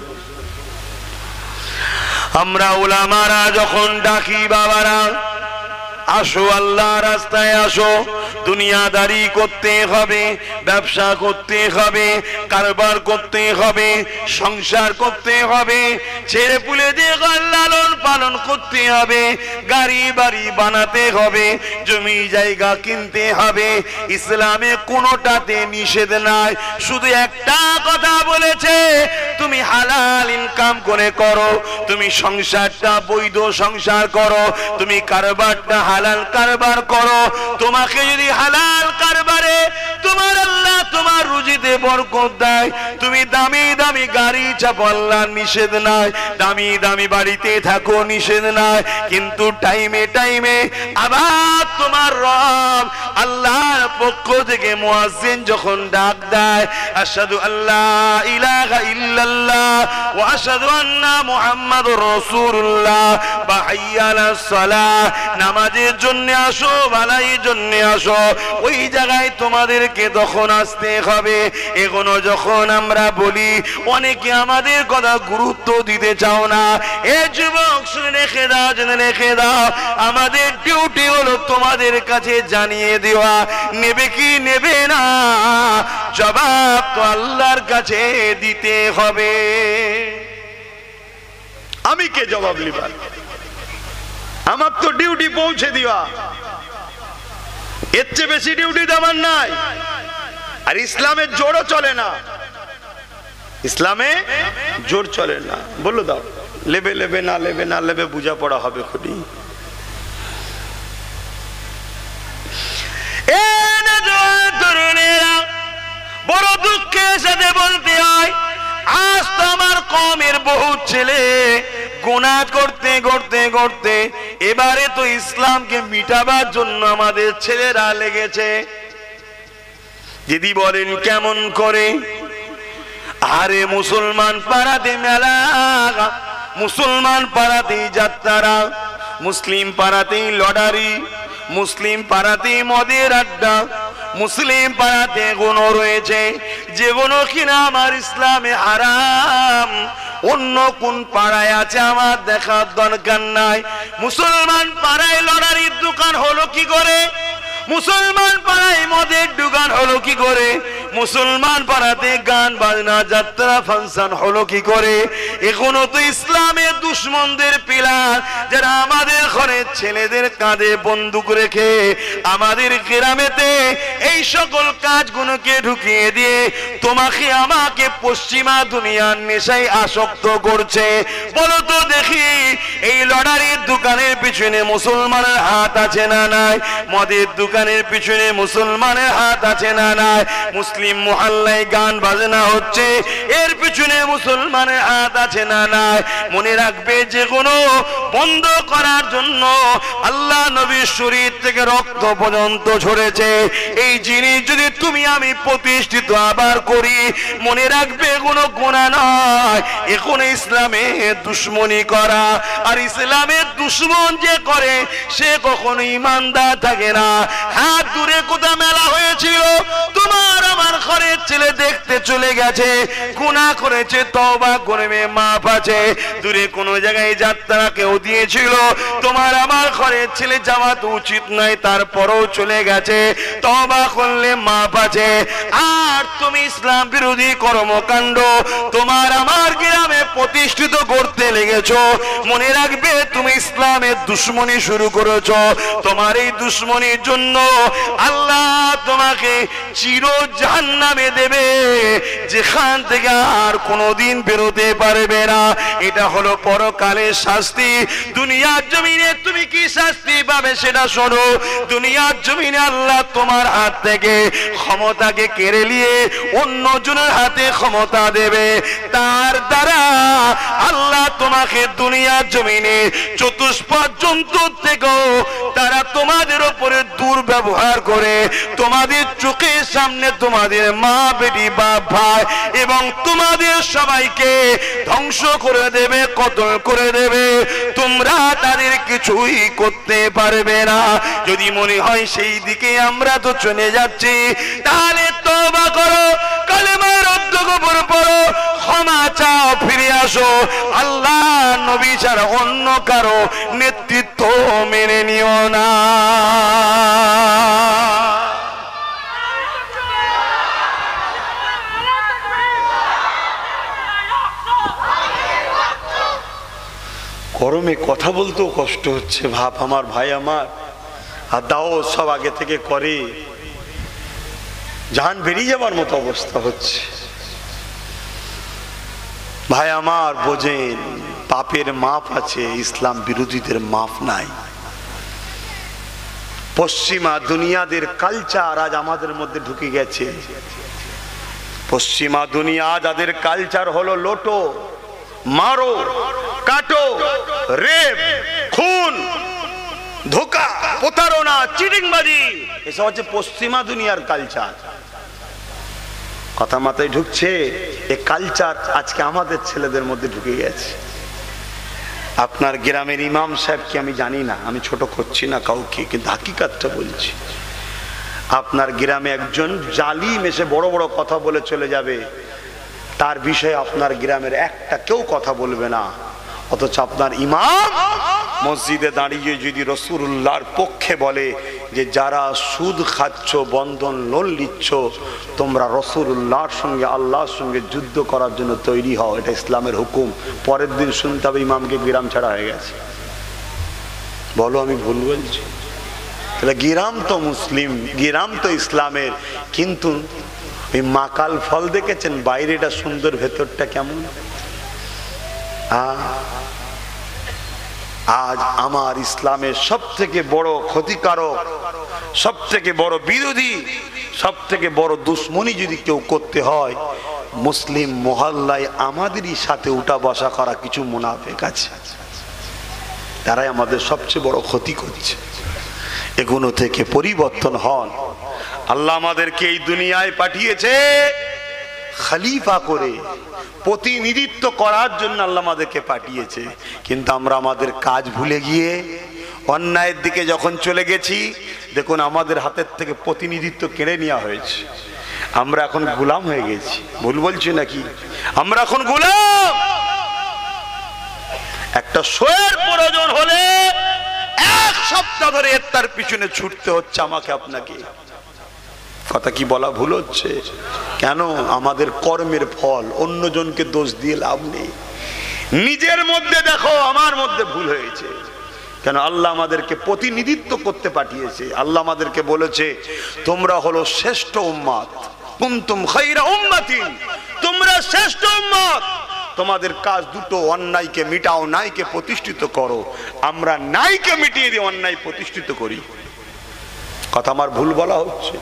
আমরা উলামারা যখন ডাকি, বাবারা আসো আল্লাহ রাস্তায় আসো, দুনিয়াদারি করতে হবে, ব্যবসা করতে হবে, কারবার করতে হবে, সংসার করতে হবে, ছেড়ে পুলে দিয়ে লালন পালন করতে হবে, গাড়ি বাড়ি বানাতে হবে, জমি জায়গা কিনতে হবে। ইসলামে কোনোটাতে নিষেধ নাই, শুধু একটা কথা বলেছে, তুমি হালাল ইনকাম করে করো, তুমি সংসারটা বৈধ সংসার করো, তুমি কারবারটা হালাল কারবার করো। তোমাকে যদি হালাল কারবারে তোমার আল্লাহ তোমার রুজিতে বরকত দেয়, তুমি দামি দামি গাড়ি চাপো, আল্লাহ নিষেধ নাই। দামি দামি বাড়িতে থাকো, নিষেধ নাই। কিন্তু টাইমে টাইমে আবার তোমার রব আল্লাহর পক্ষ থেকে মুয়াজ্জিন যখন ডাক দেয়, আশহাদু আল্লা ইলাহা ইল্লাল্লাহ ওয়া আশহাদু আন্না মুহাম্মাদুর রাসূলুল্লাহ বা হাইয়া আলাস সালাহ, নামাজের জন্য আসো, ভালাইয়ের জন্য আসো, ওই জায়গায় তোমাদেরকে তখন আসতে হবে। এগুলো যখন আমরা বলি অনেকে আমাদের কথা গুরুত্ব দিতে চাও না। এ যুবক শুনে রেখে দাও, জেনে রেখে দাও, আমাদের ডিউটি হলো তোমার তোমাদের কাছে জানিয়ে দেওয়া, নেবে কি নেবে না জবাব তো আল্লাহর কাছে দিতে হবে। আমি কে জবাব লিবার? আমার তো ডিউটি পৌঁছে দেওয়া, এর চেয়ে বেশি ডিউটি তো আমার নাই। আর ইসলামের জোরও চলে না, ইসলামে জোর চলে না। বলো দাও, লেবে লেবে না লেবে না লেবে বুঝা পড়া হবে খুবই। বড় দুঃখের সাথে বলতে হয়, আজ তো আমার কওমের বহু ছেলে গুনাহ করতে করতে করতে এবারে তো ইসলামকে মিটাবার জন্য আমাদের ছেলেরা লেগেছে। যদি বলেন কেমন করে, আরে মুসলমান পাড়াতে মেলা, মুসলমান পাড়াতেই যাত্রারা, মুসলিম পাড়াতেই লটারি, মুসলিম পাড়াতেই মদের আড্ডা, মুসলিম পাড়াতে গুণ রয়েছে যেগুলো কিনা আমার ইসলামে হারাম। অন্য কোন পাড়ায় আছে আমার দেখার দরকার নাই। মুসলমান পাড়ায় লটারির দোকান হলো কি করে? মুসলমান পাড়ায় মদের দোকান হলো কি করে? মুসলমান পাড়াতে গান বাজনা যাত্রা ফাংশন হলো কি করে? এখনো তো ইসলামের দুশ্মনদের পিলার, যারা আমাদের ঘরের ছেলেদের কাঁধে বন্দুক রেখে আমাদের গ্রামেতে এই সকল কাজগুলোকে ঢুকিয়ে দিয়ে তোমাকে আমাকে পশ্চিমা দুনিয়ার নেশায় আসক্ত করছে। বলো তো দেখি, এই লটারির দোকানের পিছনে মুসলমানের হাত আছে না নাই? মদের দোকানের পিছনে মুসলমানের হাত আছে না নাই? মুসলিম মহল্লায় গান বাজনা হচ্ছে, এর পিছনে মুসলমানের হাত আছে না নাই? মনে রাখবে, যে কোনো বন্ধ করার জন্য আল্লাহ নবীর শরীর থেকে রক্ত পর্যন্ত ঝরেছে। এই জিনিস যদি তুমি আমি প্রতিষ্ঠিত আবার করি, মনে রাখবে কোনো গুনাহ নয়, এখন ইসলামে দুশ্মনী করা। আর ইসলামের দুশ্মন যে করে সে কখনো ইমানদার থাকে না। হাত দূরে কোথা মেলা হয়েছিল, তোমার আমার ঘরের ছেলে দেখতে চলে গেছে, গুনাহ করেছে, তওবা করবে, মাপ আছে। দূরে কোনো জায়গায় যাত্রা কেউ দিয়েছিল, তোমার আমার ঘরের ছেলে যাওয়া তো উচিত নয়, তারপরেও চলে গেছে, তওবা করলে মাপ আছে। আর তুমি ইসলাম বিরোধী কর্মকাণ্ড তোমার আমার গ্রামে প্রতিষ্ঠিত করতে লেগেছো, মনে রাখবে তুমি ইসলামের দুশ্মনী শুরু করেছো। তোমার এই দুশ্মনীর জন্য আল্লাহ তোমাকে চির জাহান্নামে দেবে, যেখান থেকে আর কোনোদিন বেরোতে পারবে না। এটা হলো পরকালের শাস্তি। দুনিয়ার জমিনে তুমি কি শাস্তি পাবে সেটা শোনো। দুনিয়ার জমিনে আল্লাহ তোমার হাত থেকে ক্ষমতাকে কেড়ে নিয়ে অন্য জনের হাতে ক্ষমতা দেবে, তার দ্বারা আল্লাহ তোমাকে দুনিয়ার জমিনে চতুষ্পদ জন্তু থেকেও তারা তোমাদের উপরে দুর্ব্যবহার করে তোমাদের চোখের সামনে তোমাদের মা, বেটি, বাপ, ভাই এবং তোমাদের সবাইকে ধ্বংস করে দেবে, কতল করে দেবে। তোমরা তাদের কিছুই করতে পারবে না। যদি মনে হয় সেই দিকে আমরা তো চলে যাচ্ছি, তাহলে তওবা করো, কালেমার অধ্যগোপন পড়ো, ক্ষমা চাও, ফিরে আসো। আল্লাহ নবী ছাড়া অন্য কারো নেতৃত্ব মেনে নিও না। গরমে কথা বলতেও কষ্ট হচ্ছে, ভাব আমার ভাই আমার। আর দাও সব আগে থেকে করে, জান বেরিয়ে যাবার মতো অবস্থা হচ্ছে। ভাই আমার বোঝেন, পাপের মাপ আছে, ইসলাম বিরোধীদের মাপ নাই। পশ্চিমা দুনিয়াদের কালচার আজ আমাদের মধ্যে ঢুকে গেছে। পশ্চিমা দুনিয়া যাদের কালচার হলো লোটো, মারো, কাটো, রেপ, খুন, ধোঁকা, প্রতারণা, চিটিংবাজি, এসব হচ্ছে পশ্চিমা দুনিয়ার কালচার। কথা মাথায় ঢুকছে? এই কালচার আজকে আমাদের ছেলেদের মধ্যে ঢুকে গেছে। আপনার গ্রামের ইমাম সাহেবকে আমি জানি না, আমি ছোট করছি না কাউকে, কিন্তু হাকিকাতটা বলছি। আপনার গ্রামে একজন জালিম এসে বড় বড় কথা বলে চলে যাবে, তার বিষয়ে আপনার গ্রামের একটা কেউ কথা বলবে না। অথচ আপনার ইমাম মসজিদে দাঁড়িয়ে যদি রাসূলুল্লাহর পক্ষে বলে, যে যারা সুদ খাচ্ছ, বন্ধন লোন নিচ্ছ, তোমরা রাসূলুল্লাহর সঙ্গে আল্লাহর সঙ্গে যুদ্ধ করার জন্য তৈরি হও, এটা ইসলামের হুকুম। পরের দিন শুনতে হবে ইমামকে গ্রাম ছাড়া হয়ে গেছে। বলো আমি ভুল বলছি? তাহলে গ্রাম তো মুসলিম, গ্রাম তো ইসলামের, কিন্তু এই মাকাল ফল দেখেছেন, বাইরেটা সুন্দর ভেতরটা কেমন। আজ আমার ইসলামের সব থেকে বড় ক্ষতিকারক, সব থেকে বড় বিরোধী, সব থেকে বড় দুশ্মনী যদি কেউ করতে হয়, মুসলিম মহল্লায় আমাদেরই সাথে উঠা বসা করা কিছু মুনাফিক আছে, তারাই আমাদের সবচেয়ে বড় ক্ষতি করছে। এগুলো থেকে পরিবর্তন হন। আল্লাহ আমাদেরকে এই দুনিয়ায় পাঠিয়েছে খলিফা করে, প্রতিনিধিত্ব করার জন্য আল্লাহ আমাদেরকে পাঠিয়েছে, কিন্তু আমরা আমাদের কাজ ভুলে গিয়ে অন্যায়ের দিকে যখন চলে গেছি, দেখুন আমাদের হাতের থেকে প্রতিনিধিত্ব কেড়ে নেওয়া হয়েছে। আমরা এখন গোলাম হয়ে গেছি। ভুল বলছি নাকি? আমরা এখন গোলাম। একটা শোয়ের প্রয়োজন হলে 1 সপ্তাহ ধরে তার পিছনে ছুটতে হচ্ছে আমাকে আপনাকে। কথা কি বলা ভুল হচ্ছে? কেন? আমাদের কর্মের ফল, অন্যজনকে দোষ দিয়ে লাভ নেই। নিজের মধ্যে দেখো আমার মধ্যে ভুল হয়েছে কেন? আল্লাহ আমাদেরকে প্রতিনিধিত্ব করতে পাঠিয়েছে। আল্লাহ আমাদেরকে বলেছে তোমরা হলো শ্রেষ্ঠ উম্মত, কুনতুম খায়রা উম্মাতিন, তোমরা শ্রেষ্ঠ উম্মত। তোমাদের কাজ দুটো, অন্যায়কে মিটাও, ন্যায়কে প্রতিষ্ঠিত করো। আমরা ন্যায়কে মিটিয়ে দিয়ে অন্যায় প্রতিষ্ঠিত করি। কথা আমার ভুল বলা হচ্ছে?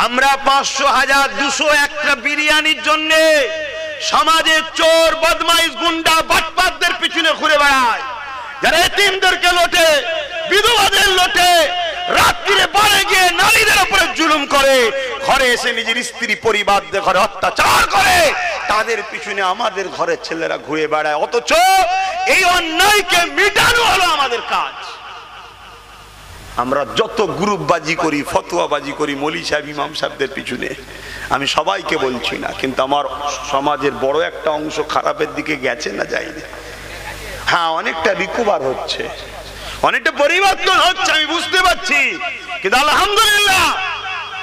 আমরা 500, 1000, 200 একটা বিরিয়ানির জন্য সমাজের চোর, বদমাইশ, গুন্ডা, বাটপাতদের পিছনে ঘুরে বেড়ায়, যারা এতিমদেরকে লোটে, বিধবাদের লোটে, রাত্রিরে বাড়ে গিয়ে নারীদের উপরে জুলুম করে, ঘরে এসে নিজের স্ত্রী পরিবারদের ঘরে অত্যাচার করে, তাদের পিছনে আমাদের ঘরের ছেলেরা ঘুরে বেড়ায়। অথচ এই অন্যায়কে মিটানো হলো আমাদের কাজ। আমরা যত গ্রুপবাজি করি, ফতোয়াবাজি করি মৌলী সাহেব, ইমাম সাহেবদের পিছনে, আমি সবাইকে বলছি না, কিন্তু আমার সমাজের বড় একটা অংশ খারাপের দিকে গেছে না যায়নি? হ্যাঁ, অনেকটা রিকভার হচ্ছে, অনেকটা পরিবর্তন হচ্ছে, আমি বুঝতে পারছি, কিন্তু আলহামদুলিল্লাহ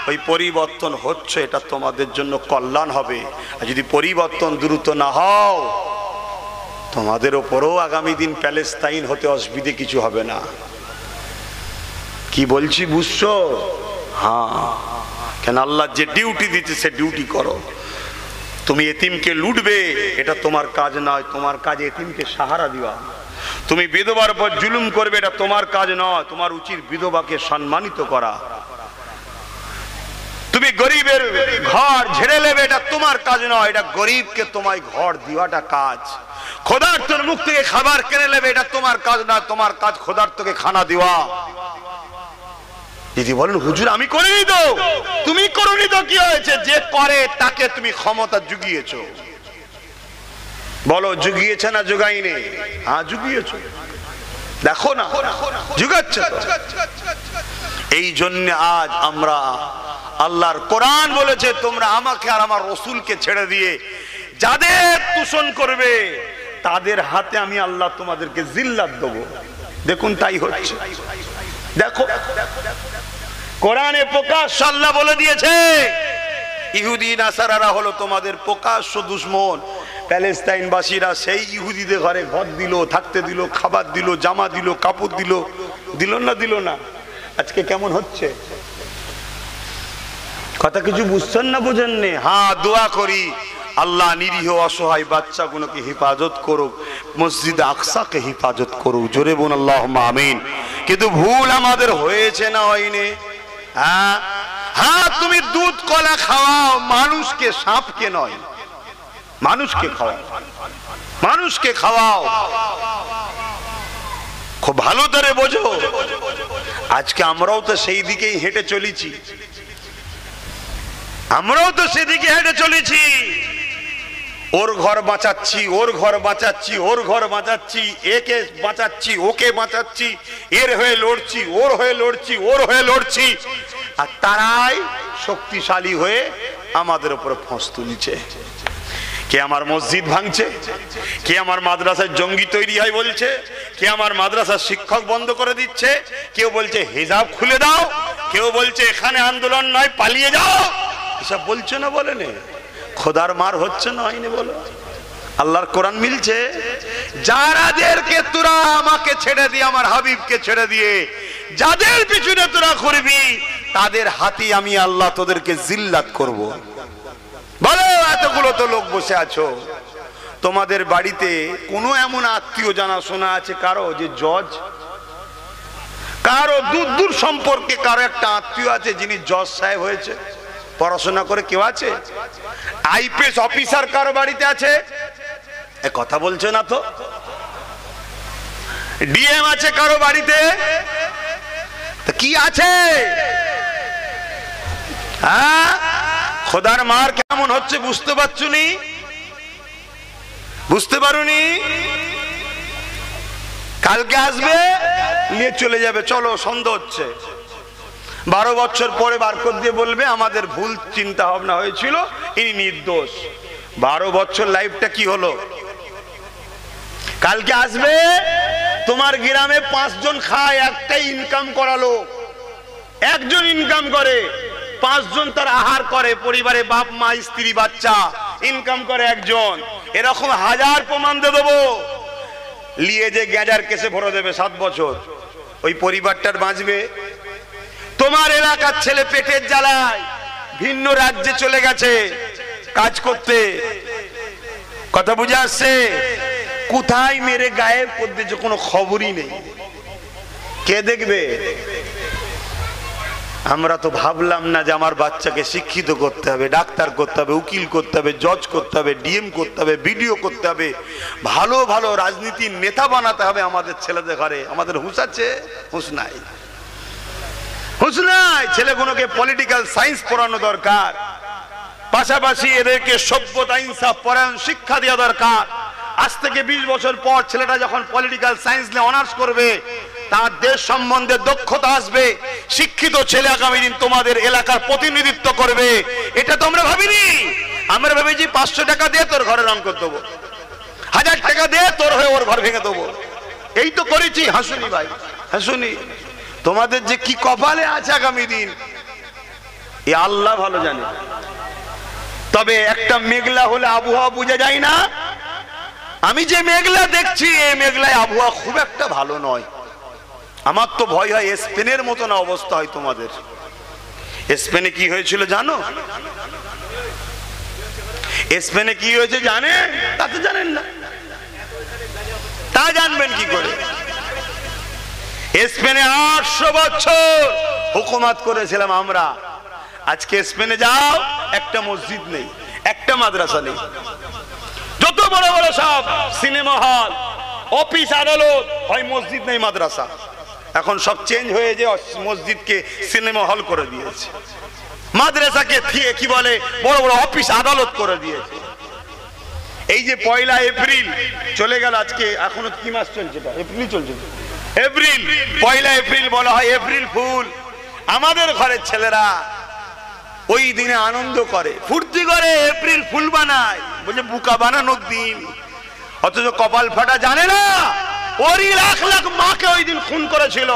ওই পরিবর্তন হচ্ছে, এটা তোমাদের জন্য কল্যাণ হবে। আর যদি পরিবর্তন দ্রুত না হও, তোমাদের ওপরও আগামী দিন প্যালেস্তাইন হতে অসুবিধে কিছু হবে না। কি বলছি বুঝছো? হ্যাঁ, কেন আল্লাহ যে ডিউটি দিতে সে ডিউটি করো। তুমি এতিমকে লুটবে, এটা তোমার কাজ নয়, তোমার কাজ এতিমকে সাহারা দেওয়া। তুমি বিধবার উপর জুলুম করবে, এটা তোমার কাজ নয়, তোমার উচিত বিধবাকে সম্মানিত করা। তুমি গরিবের ঘর ঝেড়ে নেবে, এটা তোমার কাজ নয়, এটা গরিবকে তোমায় ঘর দেওয়াটা কাজ। ক্ষুধার্তর মুখ থেকে খাবার কিনে নেবে, এটা তোমার কাজ নয়, তোমার কাজ ক্ষুধার্তকে খানা দেওয়া। যদি বলেন হুজুর আমি করিনি তো, তুমি করোনি তো কি হয়েছে? যে করে তাকে তুমি ক্ষমতা জুগিয়েছো। বলো জুগিয়েছে না জুগাইনি? হ্যাঁ জুগিয়েছো, দেখো না জুগাচ্ছে। এই জন্য আজ আমরা, আল্লাহর কোরআন বলেছে তোমরা আমাকে আর আমার রসুলকে ছেড়ে দিয়ে যাদের তুষণ করবে তাদের হাতে আমি আল্লাহ তোমাদেরকে জিল্লাত দেবো। দেখুন তাই হচ্ছে। দেখো কোরআনে প্রকাশ্য আল্লাহ বলে দিয়েছে ইহুদি নাসারারা হলো তোমাদের প্রকাশ্য দুশমন। প্যালেস্তাইনবাসীরা সেই ইহুদিদের ঘরে ঘর দিল, থাকতে দিল, খাবার দিল, জামা দিল, কাপড় দিল, দিল না দিল না? আজকে কেমন হচ্ছে? কথা কিছু বুঝছেন না বুঝেন নে? হ্যাঁ, দোয়া করি আল্লাহ নিরীহ অসহায় বাচ্চাগুলোকে হেফাজত করুক, মসজিদ আকসাকে হেফাজত করুক। জোরে বলুন আল্লাহুম্মা আমিন। কিন্তু ভুল আমাদের হয়েছে না হয়নি? হ্যাঁ হ্যাঁ, তুমি দুধ কলা খাওয়াও, মানুষকে, সাপকে নয়, মানুষকে খাওয়াও, মানুষকে খাওয়াও। খুব ভালো করে বোঝো। আজকে আমরাও তো সেই দিকেই হেঁটে চলেছি, আমরাও তো সেদিকে হেঁটে চলেছি। ওর ঘর বাঁচাচ্ছি, ওর ঘর বাঁচাচ্ছি, ওর ঘর বাঁচাচ্ছি, একে বাঁচাচ্ছি, ওকে বাঁচাচ্ছি, এর হয়ে লড়ছি, ওর হয়ে লড়ছি, ওর হয়ে লড়ছি, আর তারাই শক্তিশালী হয়ে আমাদের উপরে ফোঁস তুলছে। কে আমার মসজিদ ভাঙছে, কে আমার মাদ্রাসায় জঙ্গি তৈরি হয় বলছে, কে আমার মাদ্রাসার শিক্ষক বন্ধ করে দিচ্ছে, কেউ বলছে হিজাব খুলে দাও, কেউ বলছে এখানে আন্দোলন নয় পালিয়ে যাও। এসব বলছে না বলেন? খোদার মার হচ্ছে না হয়নি বলো? আল্লাহর কোরআন মিলছে, যারাদেরকে তোরা আমাকে ছেড়ে দিয়ে আমার হাবিবকে ছেড়ে দিয়ে যাদের পিছনে তোরা ঘুরবি তাদের হাতে আমি আল্লাহ তোদেরকে জিল্লাত করব। বলো, এতগুলো তো লোক বসে আছো, তোমাদের বাড়িতে কোনো এমন আত্মীয় জানাশোনা আছে কারো যে জজ? কারো দূর দূর সম্পর্কে কারো একটা আত্মীয় আছে যিনি জজ সাহেব হয়েছে, পড়াশোনা করে? কেউ আছে? আইপিএস অফিসার কারো বাড়িতে আছে? এ কথা বলছে না তো। ডিএম আছে কারো বাড়িতে? কি আছে? হ্যাঁ, খোদার মার কেমন হচ্ছে বুঝতে পারছো নি? বুঝতে পারোনি? কালকে আসবে নিয়ে চলে যাবে, চলো সন্ধ্যা হচ্ছে। 12 বছর পরে বারকত দিয়ে বলবে আমাদের ভুল চিন্তা ভাবনা হয়েছিল, ইনি নির্দোষ। 12 বছর লাইফটা কি হলো? কালকে আসবে তোমার গ্রামে 5 জন খায়, একটাই ইনকাম করালো, একজন ইনকাম করে, 5 জন তার আহার করে, পরিবারে বাপ মা স্ত্রী বাচ্চা, ইনকাম করে একজন। এরকম 1000 প্রমাণ দিয়ে দেবো, নিয়ে যে গ্যাজার কেসে ভরে দেবে 7 বছর, ওই পরিবারটার বাঁচবে? তোমার এলাকার ছেলে পেটের জ্বালায় ভিন্ন রাজ্যে চলে গেছে কাজ করতে, কথা বুঝে আসছে? কোথায় মেরে গায়েব করে দিয়েছে, কোনো খবরই নেই, কে দেখবে? আমরা তো ভাবলাম না যে আমার বাচ্চাকে শিক্ষিত করতে হবে, ডাক্তার করতে হবে, উকিল করতে হবে, জজ করতে হবে, ডিএম করতে হবে, বিডিও করতে হবে, ভালো ভালো রাজনীতির নেতা বানাতে হবে আমাদের ছেলেদের ঘরে। আমাদের হুঁশ আছে? হুঁশ নাই, হুঁশ নাই। ছেলেগুলোকে পলিটিক্যাল সায়েন্স পড়ানো দরকার, পাশাপাশি এদেরকে সভ্যতা ইনসাফ পরায়ণ শিক্ষা দেওয়া দরকার। আজ থেকে 20 বছর পর ছেলেটা যখন পলিটিক্যাল সায়েন্স নিয়ে অনার্স করবে, তার দেশ সম্বন্ধে দক্ষতা আসবে। শিক্ষিত ছেলে আগামী দিন তোমাদের এলাকার প্রতিনিধিত্ব করবে। এটা তো আমরা ভাবিনি। আমরা ভেবেছি 500 টাকা দিয়ে তোর ঘরে রং করে দেবো, 1000 টাকা দিয়ে তোর হয়ে ওর ঘর ভেঙে দেবো, এই তো করেছি। হাসুনি ভাই, হাসুনি। তোমাদের যে কি কপালে আছে আগামী দিন এ আল্লাহ ভালো জানে। তবে একটা মেঘলা হলে আবহাওয়া বোঝা যায় না। আমি যে মেঘলা দেখছি এই মেঘলায় আবহাওয়া খুব একটা ভালো নয়। আমার তো ভয় হয় স্পেনের মতো না অবস্থা হয় তোমাদের। স্পেনে কি হয়েছিল জানো? স্পেনে কি হয়েছে জানেন? তা তো জানেন না, তা জানবেন কি করে? স্পেনে 800 বছর হুকুমত করেছিলাম আমরা। আজকে স্পেনে যাও, একটা মসজিদ নেই, একটা মাদ্রাসা নেই। যত বড় বড় সব সিনেমা হল, অফিস, আদালত, হয় মসজিদ নেই মাদ্রাসা। এখন সব চেঞ্জ হয়ে যে মসজিদকে সিনেমা হল করে দিয়েছে, মাদ্রাসাকে কি বলে বড় বড় অফিস আদালত করে দিয়েছে। এই যে 1 এপ্রিল চলে গেল, আজকে এখনো কি মাস চলছে? এপ্রিল চলছে। এপ্রিল, 1 এপ্রিল বলা হয় এপ্রিল ফুল। আমাদের ঘরের ছেলেরা ওই দিনে আনন্দ করে, ফুর্তি করে, এপ্রিল ফুল বানায়, বলছে বুকা বানানোর দিন। অথচ কপাল ফাটা জানে না ওরই লাখ লাখ মাকে ওই দিন খুন করেছিল,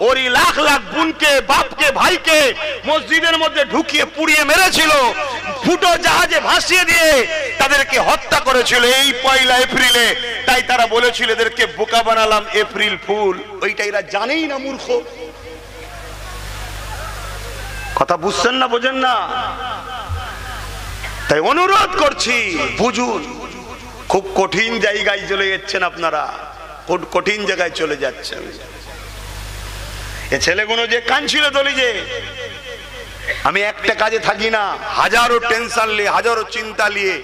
ওরই লাখ লাখ বোনকে, বাপকে, ভাইকে মসজিদের মধ্যে ঢুকিয়ে পুড়িয়ে মেরেছিল, ফুটো জাহাজে ভাসিয়ে দিয়ে তাদেরকে হত্যা করেছিল এই 1 এপ্রিলে। তাই তারা বলেছিল এদেরকে বোকা বানালাম, এপ্রিল ফুল। ওইটা এরা জানেই না, মূর্খ। কথা বুঝছেন না, বোঝেন না? তাই অনুরোধ করছি বুঝুন। খুব কঠিন জায়গায় চলে যাচ্ছেন আপনারা, খুব কঠিন জায়গায় চলে যাচ্ছেন। এ ছেলেগুলো যে কাঁদছিল দলি যে, আমি একটা কাজে থাকি না, হাজারো টেনশন নিয়ে, হাজারো চিন্তা নিয়ে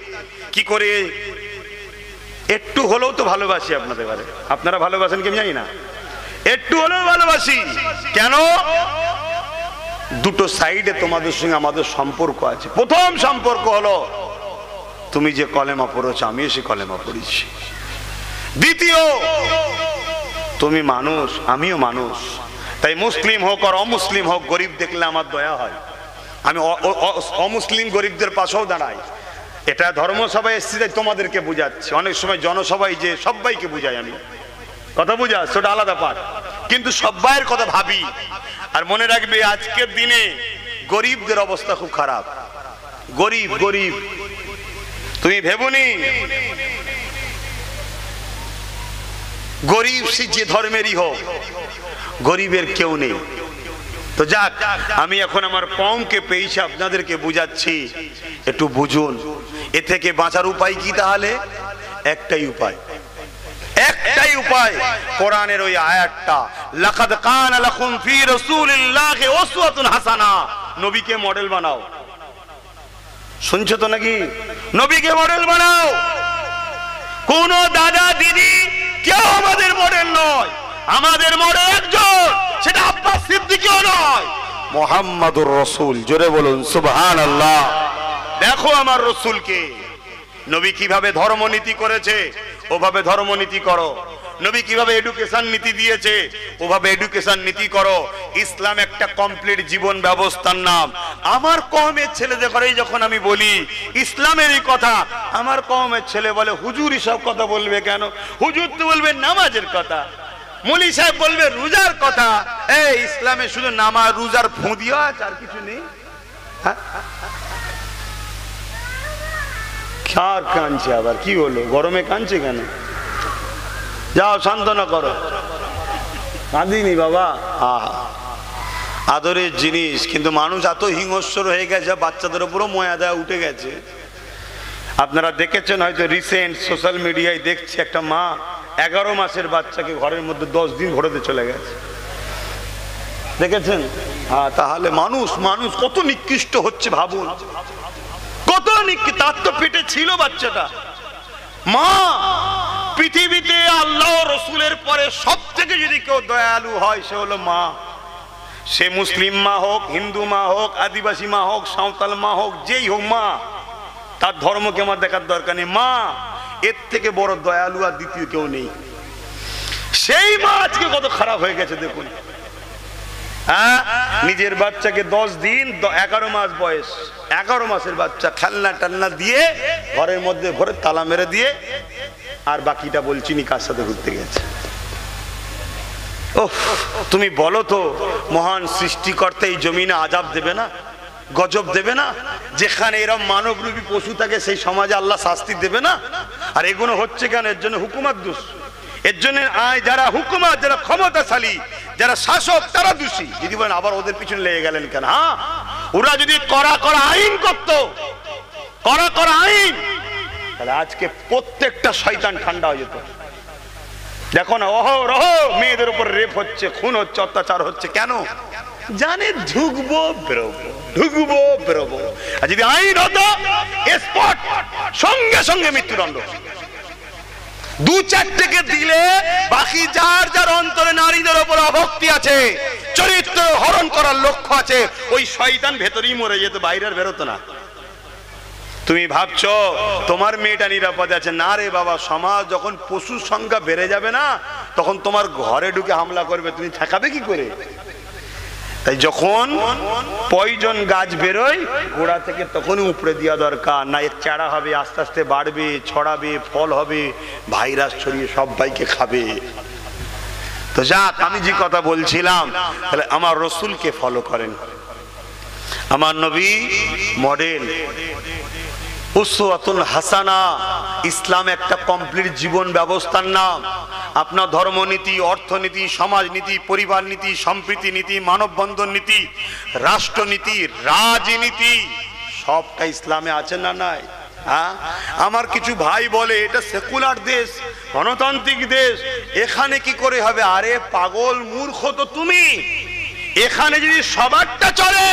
কি করে একটু হলেও তো ভালোবাসি আপনাদের ঘরে। আপনারা ভালোবাসেন কি আমি জানি না, একটু হলেও ভালোবাসি। কেন? দুটো সাইডে তোমাদের সঙ্গে আমাদের সম্পর্ক আছে। প্রথম সম্পর্ক হলো তুমি যে কলেমা পড়েছো, আমিও সে কলেমা পড়েছি। দ্বিতীয়, তুমি মানুষ, আমিও মানুষ। তাই মুসলিম হোক আর অমুসলিম হোক, গরিব দেখলে আমার দয়া হয়। আমি অমুসলিম গরিবদের পাশেও দাঁড়াই। এটা ধর্মসভায় এসেছি তাই তোমাদেরকে বুঝাচ্ছি, অনেক সময় জনসভায় যে সবাইকে বুঝাই আমি, কথা বুঝাচ্ছি, ওটা আলাদা পাঠ, কিন্তু সবাইয়ের কথা ভাবি। আর মনে রাখবে আজকের দিনে গরিবদের অবস্থা খুব খারাপ, গরিব গরিব, তুমি ভেবনি গরিব সে যে ধর্মেরই হোক, গরিবের কেউ নেই। তো যাক, আমি এখন আমার কমকে পেয়েছি আপনাদেরকে বুঝাচ্ছি, একটু বুঝুন। এ থেকে বাঁচার উপায় কি? তাহলে একটাই উপায়, একটাই উপায়, কোরআনের ওই আয়াতটা, লাকাদ কানা লাকুম ফি রাসূলিল্লাহি উসওয়াতুন হাসানা, নবীকে মডেল বানাও। শুনছো তো নাকি? নবীকে মডেল বানাও। কোন দাদা দিদি কেউ আমাদের মডেল নয়, আমাদের মডেল একজন, সেটা আব্বাস সিদ্দিকীও নয়, মুহাম্মাদুর রাসূল। জোরে বলুন সুবহানাল্লাহ। দেখো আমার রাসূলকে, নবী কিভাবে ধর্মনীতি করেছে, ওভাবে ধর্মনীতি করো। নবী কিভাবে এডুকেশন নীতি দিয়েছে, ওভাবে এডুকেশন নীতি করো। ইসলাম একটা কমপ্লিট জীবন ব্যবস্থার নাম। আমার কওমের ছেলেদের ঘরে যখন আমি বলি ইসলামের এই কথা, আমার কওমের ছেলে বলে হুজুর সব কথা বলবে কেন? হুজুর তো বলবে নামাজের কথা, মুলি সাহেব বলবে রোজার কথা। এই ইসলামে শুধু নামাজ রোজার ফুঁদিও আছে, আর কিছু নেই। কার কাঁদছে আবার? কি হলো, গরমে কাঁদছে কেন? যাও সান্ত্বনা করো। কাঁদিনি বাবা, আদরের জিনিস। কিন্তু মানুষ এত হিংস্র হয়ে গেছে, বাচ্চাদের উপরও ময়া দেয়া উঠে গেছে। আপনারা দেখেছেন হয়তো রিসেন্ট সোশ্যাল মিডিয়ায়, দেখছি একটা মা 11 মাসের বাচ্চাকে ঘরের মধ্যে 10 দিন ভরেতে চলে গেছে, দেখেছেন? তাহলে মানুষ মানুষ কত নিকৃষ্ট হচ্ছে ভাবুন, কত নিকৃষ্ট। তার তো পেটে ছিল বাচ্চাটা। মা পৃথিবীতে আল্লাহ রসুলের পরে সব থেকে যদি কেউ দয়ালু হয় সে হলো মা। সে মুসলিম মা হোক, হিন্দু মা হোক, আদিবাসী মা হোক, সাঁওতাল মা হোক, যেই হোক মা, তার ধর্মকে আমার দেখার দরকার নেই। মা এর থেকে বড় দয়ালু আর দ্বিতীয় কেউ নেই। সেই মা আজকে কত খারাপ হয়ে গেছে দেখুন। নিজের বাচ্চাকে 10 দিন 11 মাস বয়স, 11 মাসের বাচ্চা খেলনা টালনা দিয়ে ঘরের মধ্যে ভরে তালা মেরে দিয়ে, আর বাকিটা বলছি নি কার সাথে ঘুরতে গেছে। ওহ, তুমি বলো তো মহান সৃষ্টিকর্তা এই জমিনে আযাব দেবে না, গজব দেবে না? যেখানে এরকম মানবরূপী পশু থাকে সেই সমাজে আল্লাহ শাস্তি দেবে না? আর এগুলো হচ্ছে কেন? এর জন্য হুকুমত দোষ। এর জন্য যারা হুকুমত, যারা ক্ষমতাশালী, যারা শাসক, তারা দোষী। যদি বলেন আবার ওদের পিছনে লেগে গেলেন কেন? ওরা যদি কড়া কড়া আইন করত, কড়া কড়া আইন, তাহলে আজকে প্রত্যেকটা শয়তান ঠান্ডা হয়ে যেত। দেখো না অহরহ মেয়েদের উপর রেপ হচ্ছে, খুন হচ্ছে, অত্যাচার হচ্ছে। কেন? জানে ঢুকবো বেরোবো, ঢুকবো বেরোবো। আর যদি আইন হতো স্পট, সঙ্গে সঙ্গে মৃত্যুদণ্ড। 2-4 থেকে দিলে বাকি যার যার অন্তরে নারীদের উপর অভক্তি আছে, চরিত্র হরণ করার লক্ষ্য আছে, ওই শয়তান ভেতরেই মরে যেত, বাইরে আর বেরোতো না। তুমি ভাবছো তোমার মেয়েটা নিরাপদে আছে? না রে বাবা, সমাজ যখন পশুর সংখ্যা বেড়ে যাবে না, তখন তোমার ঘরে ঢুকে হামলা করবে, তুমি ঠেকাবে কি করে? তাই যখন পয়জন গাছ বেরোয় গোড়া থেকে তখনই উপড়ে দেওয়া দরকার। না এর চারা হবে, আস্তে আস্তে বাড়বে, ছড়াবে, ফল হবে, ভাইরাস ছড়িয়ে সবাইকে খাবে। তো যাক, আমি যে কথা বলছিলাম, তাহলে আমার রসুলকে ফলো করেন। আমার নবী মডেল, উসওয়াতুন হাসানা। ইসলাম একটা কমপ্লিট জীবন ব্যবস্থার নাম। আপনার ধর্মনীতি, অর্থনীতি, সমাজনীতি, পরিবার নীতি, সম্প্রীতি নীতি, মানববন্ধন নীতি, রাষ্ট্রনীতি, রাজনীতি, সবটা ইসলামে আছে না নাই? আমার কিছু ভাই বলে এটা সেকুলার দেশ, গণতান্ত্রিক দেশ, এখানে কি করে হবে? আরে পাগল মূর্খ তো তুমি। এখানে যদি সবারটা চলে,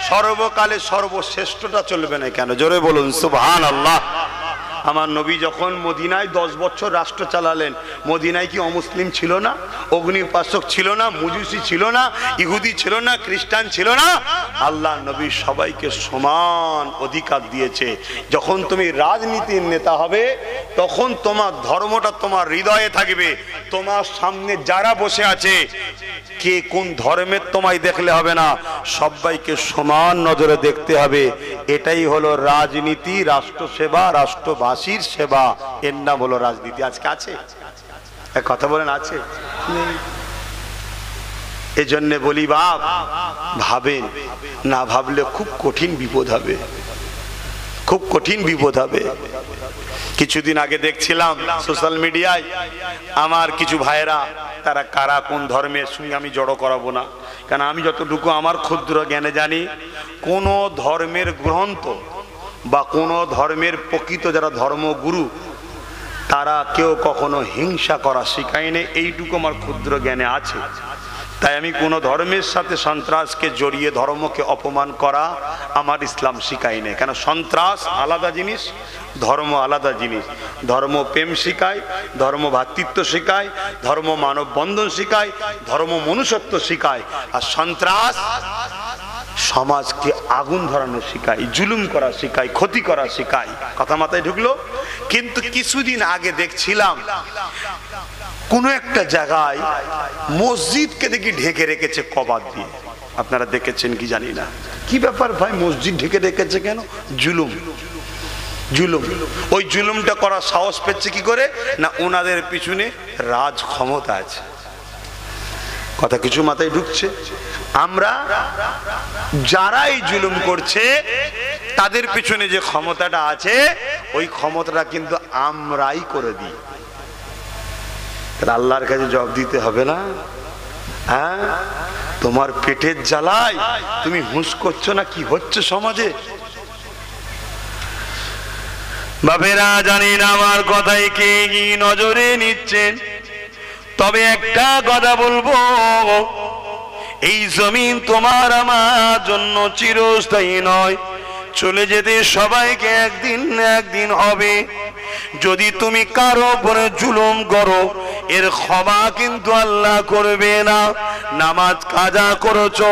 সর্বকালে সর্বশ্রেষ্ঠটা চলবে না কেন? জোরে বলুন সুবহানাল্লাহ। আমার নবী যখন মদিনায় 10 বছর রাষ্ট্র চালালেন, মদিনায় কি অমুসলিম ছিল না? অগ্নি উপাসক ছিল না? মুজুসি ছিল না? ইহুদি ছিল না? খ্রিস্টান ছিল না? আল্লাহ নবী সবাইকে সমান অধিকার দিয়েছে। যখন তুমি রাজনীতির নেতা হবে, তখন তোমার ধর্মটা তোমার হৃদয়ে থাকবে। তোমার সামনে যারা বসে আছে, কে কোন ধর্মের তোমায় দেখলে হবে না, সবাইকে সমান নজরে দেখতে হবে। এটাই হলো রাজনীতি, রাষ্ট্র সেবা, রাষ্ট্রবাসীর সেবা। এর নাম হলো রাজনীতি। আজকে আছে? এক কথা বলেন, আছে? এজন্য বলি বাপ, ভাবেন, না ভাবলে খুব কঠিন বিপদ হবে, খুব কঠিন বিপদ হবে। কিছুদিন আগে দেখছিলাম সোশ্যাল মিডিয়ায় আমার কিছু ভাইরা, তারা কারা কোন ধর্মের সঙ্গে আমি জড়ো করাবো না, কারণ আমি যতটুকু আমার ক্ষুদ্র জ্ঞানে জানি, কোন ধর্মের গ্রন্থ বা কোন ধর্মের প্রকৃত যারা ধর্মগুরু, তারা কেউ কখনো হিংসা করা শিখায়নি, এইটুকু আমার ক্ষুদ্র জ্ঞানে আছে। তাই আমি কোনো ধর্মের সাথে সন্ত্রাসকে জড়িয়ে ধর্মকে অপমান করা আমার ইসলাম শিখায় না। কেন? সন্ত্রাস আলাদা জিনিস, ধর্ম আলাদা জিনিস। ধর্ম প্রেম শিখায়, ধর্ম ভ্রাতৃত্ব শিখায়, ধর্ম মানববন্ধন শিখায়, ধর্ম মনুষ্যত্ব শিখায়। আর সন্ত্রাস সমাজকে আগুন ধরানো শিখায়, জুলুম করা শিখায়, ক্ষতি করা শিখায়। কথা মাথায় ঢুকলো? কিন্তু কিছুদিন আগে দেখছিলাম কোন একটা জায়গায় মসজিদকে দেখি ঢেকে রেখেছে কবাত দিয়ে। আপনারা দেখেছেন কি জানি না। কি ব্যাপার ভাই, মসজিদ ঢেকে রেখেছে কেন? জুলুম, জুলুম। ওই জুলুমটা করার সাহস পেচ্ছে কি করে? না ওনাদের পিছনে রাজ ক্ষমতা আছে। কথা কিছু মাথায় ঢুকছে? আমরা যারা এই জুলুম করছে তাদের পিছনে যে ক্ষমতাটা আছে, ওই ক্ষমতাটা কিন্তু আমরাই করে দিই। আল্লাহর কাছে জবাব দিতে হবে না? হ্যাঁ, তোমার পেটের জ্বালায় তুমি হুঁশ করছো না কি হচ্ছে সমাজে? বাপেরা, জানি না আমার কথায় কে কি নজরে নিচ্ছেন, তবে একটা কথা বলবো, এই জমিন তোমার আমার জন্য চিরস্থায়ী নয়, চলে যেতে সবাইকে একদিন না একদিন হবে। যদি তুমি কারো উপরে জুলুম করো, এর ক্ষমা কিন্তু আল্লাহ করবে না। নামাজ কাজা করেছো,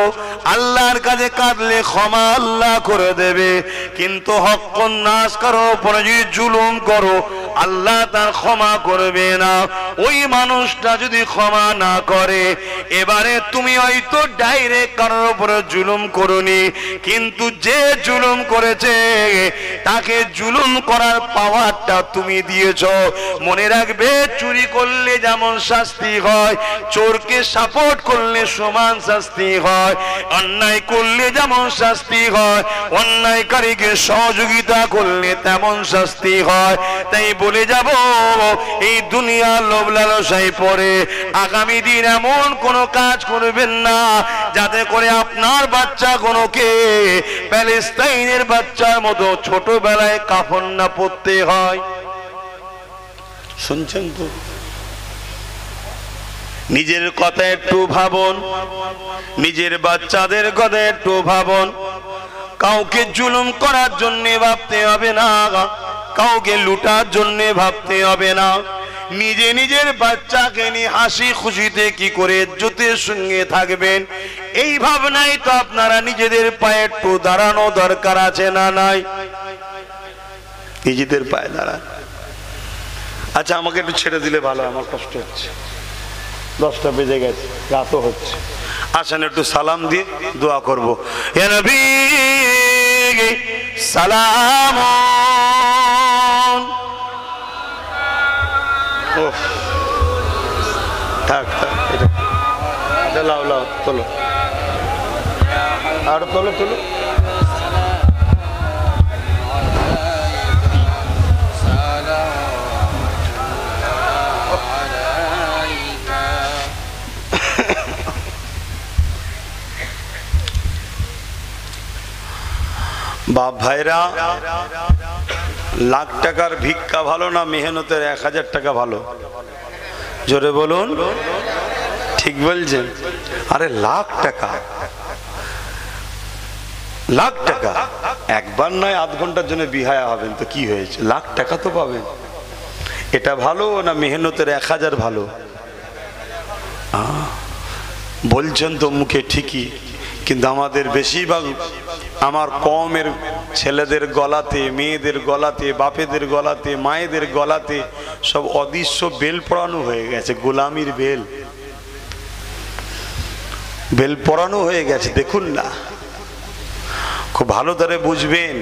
আল্লাহর কাছে কাঁদলে ক্ষমা আল্লাহ করে দেবে, কিন্তু হক নাশ কারো উপরে যদি জুলুম করো, আল্লাহ তার ক্ষমা করবে না। ওই মানুষটা যদি ক্ষমা না করে, এবারে তুমি হয়তো ডাইরেক্ট কারোর উপরে জুলুম করনি, কিন্তু যে জুলুম করেছে তাকে জুলুম করার পাওয়ারটা তুমি দিয়েছ। মনে রাখবে, চুরি করলে যেমন শাস্তি হয়, চোরকে সাপোর্ট করলে সমান শাস্তি হয়, অন্যায় করলে যেমন শাস্তি হয়, অন্যায়কারীকে সহযোগিতা করলে তেমন শাস্তি হয়। তাই বলে যাব, এই দুনিয়া লোভ লালসায় পড়ে আগামী দিন এমন কোন কাজ করবেন না যাতে করে আপনার বাচ্চা কোনকে প্যালেস্তাইনের বাচ্চার মতো ছোটবেলায় কাফন না পড়তে হয়। শুনছেন তো? নিজের কথা একটু ভাবুন, নিজের বাচ্চাদের কথা একটু ভাবুন। কাউকে জুলুম করার জন্য ভাবতে হবে না, কাউকে লুটার জন্য ভাবতে হবে না। নিজে নিজের বাচ্চাকে নিয়ে হাসি খুশিতে কি করে ইজ্জতের সঙ্গে থাকবেন, এই ভাবনাই তো আপনারা নিজেদের পায়ে একটু দাঁড়ানো দরকার আছে না নাই? নিজেদের পায়ে দাঁড়ান। আচ্ছা, আমাকে একটু ছেড়ে দিলে ভালো, আমার কষ্ট হচ্ছে। 10টা বেজে গেছে, রাতও হচ্ছে। আসেন একটু সালাম দিয়ে দোয়া করবো। ইয়া নবী সালাম। থাক থাক, এটা লাও লাও, তোলো আর তোলো তোলো। বাপ ভাইরা, লাখ টাকার ভিক্ষা ভালো না মেহনতের 1000 টাকা ভালো? জোরে বলুন, ঠিক বলছেন? আরে লাখ টাকা, লাখ টাকা একবার নয়, আধ ঘন্টার জন্য বিহায়া হবেন তো কি হয়েছে? লাখ টাকা তো পাবেন। এটা ভালো না মেহনতের 1000 ভালো? বলছেন তো মুখে ঠিকই, কিন্তু আমাদের বেশিরভাগ আমার কমের ছেলেদের গলাতে, মেয়েদের গলাতে, বাপেদের গলাতে, মায়েদের গলাতে সব অদৃশ্য বেল পড়ানো হয়ে গেছে, গোলামির বেল। বেল পরানো হয়ে গেছে, দেখুন না। খুব ভালো করে বুঝবেন,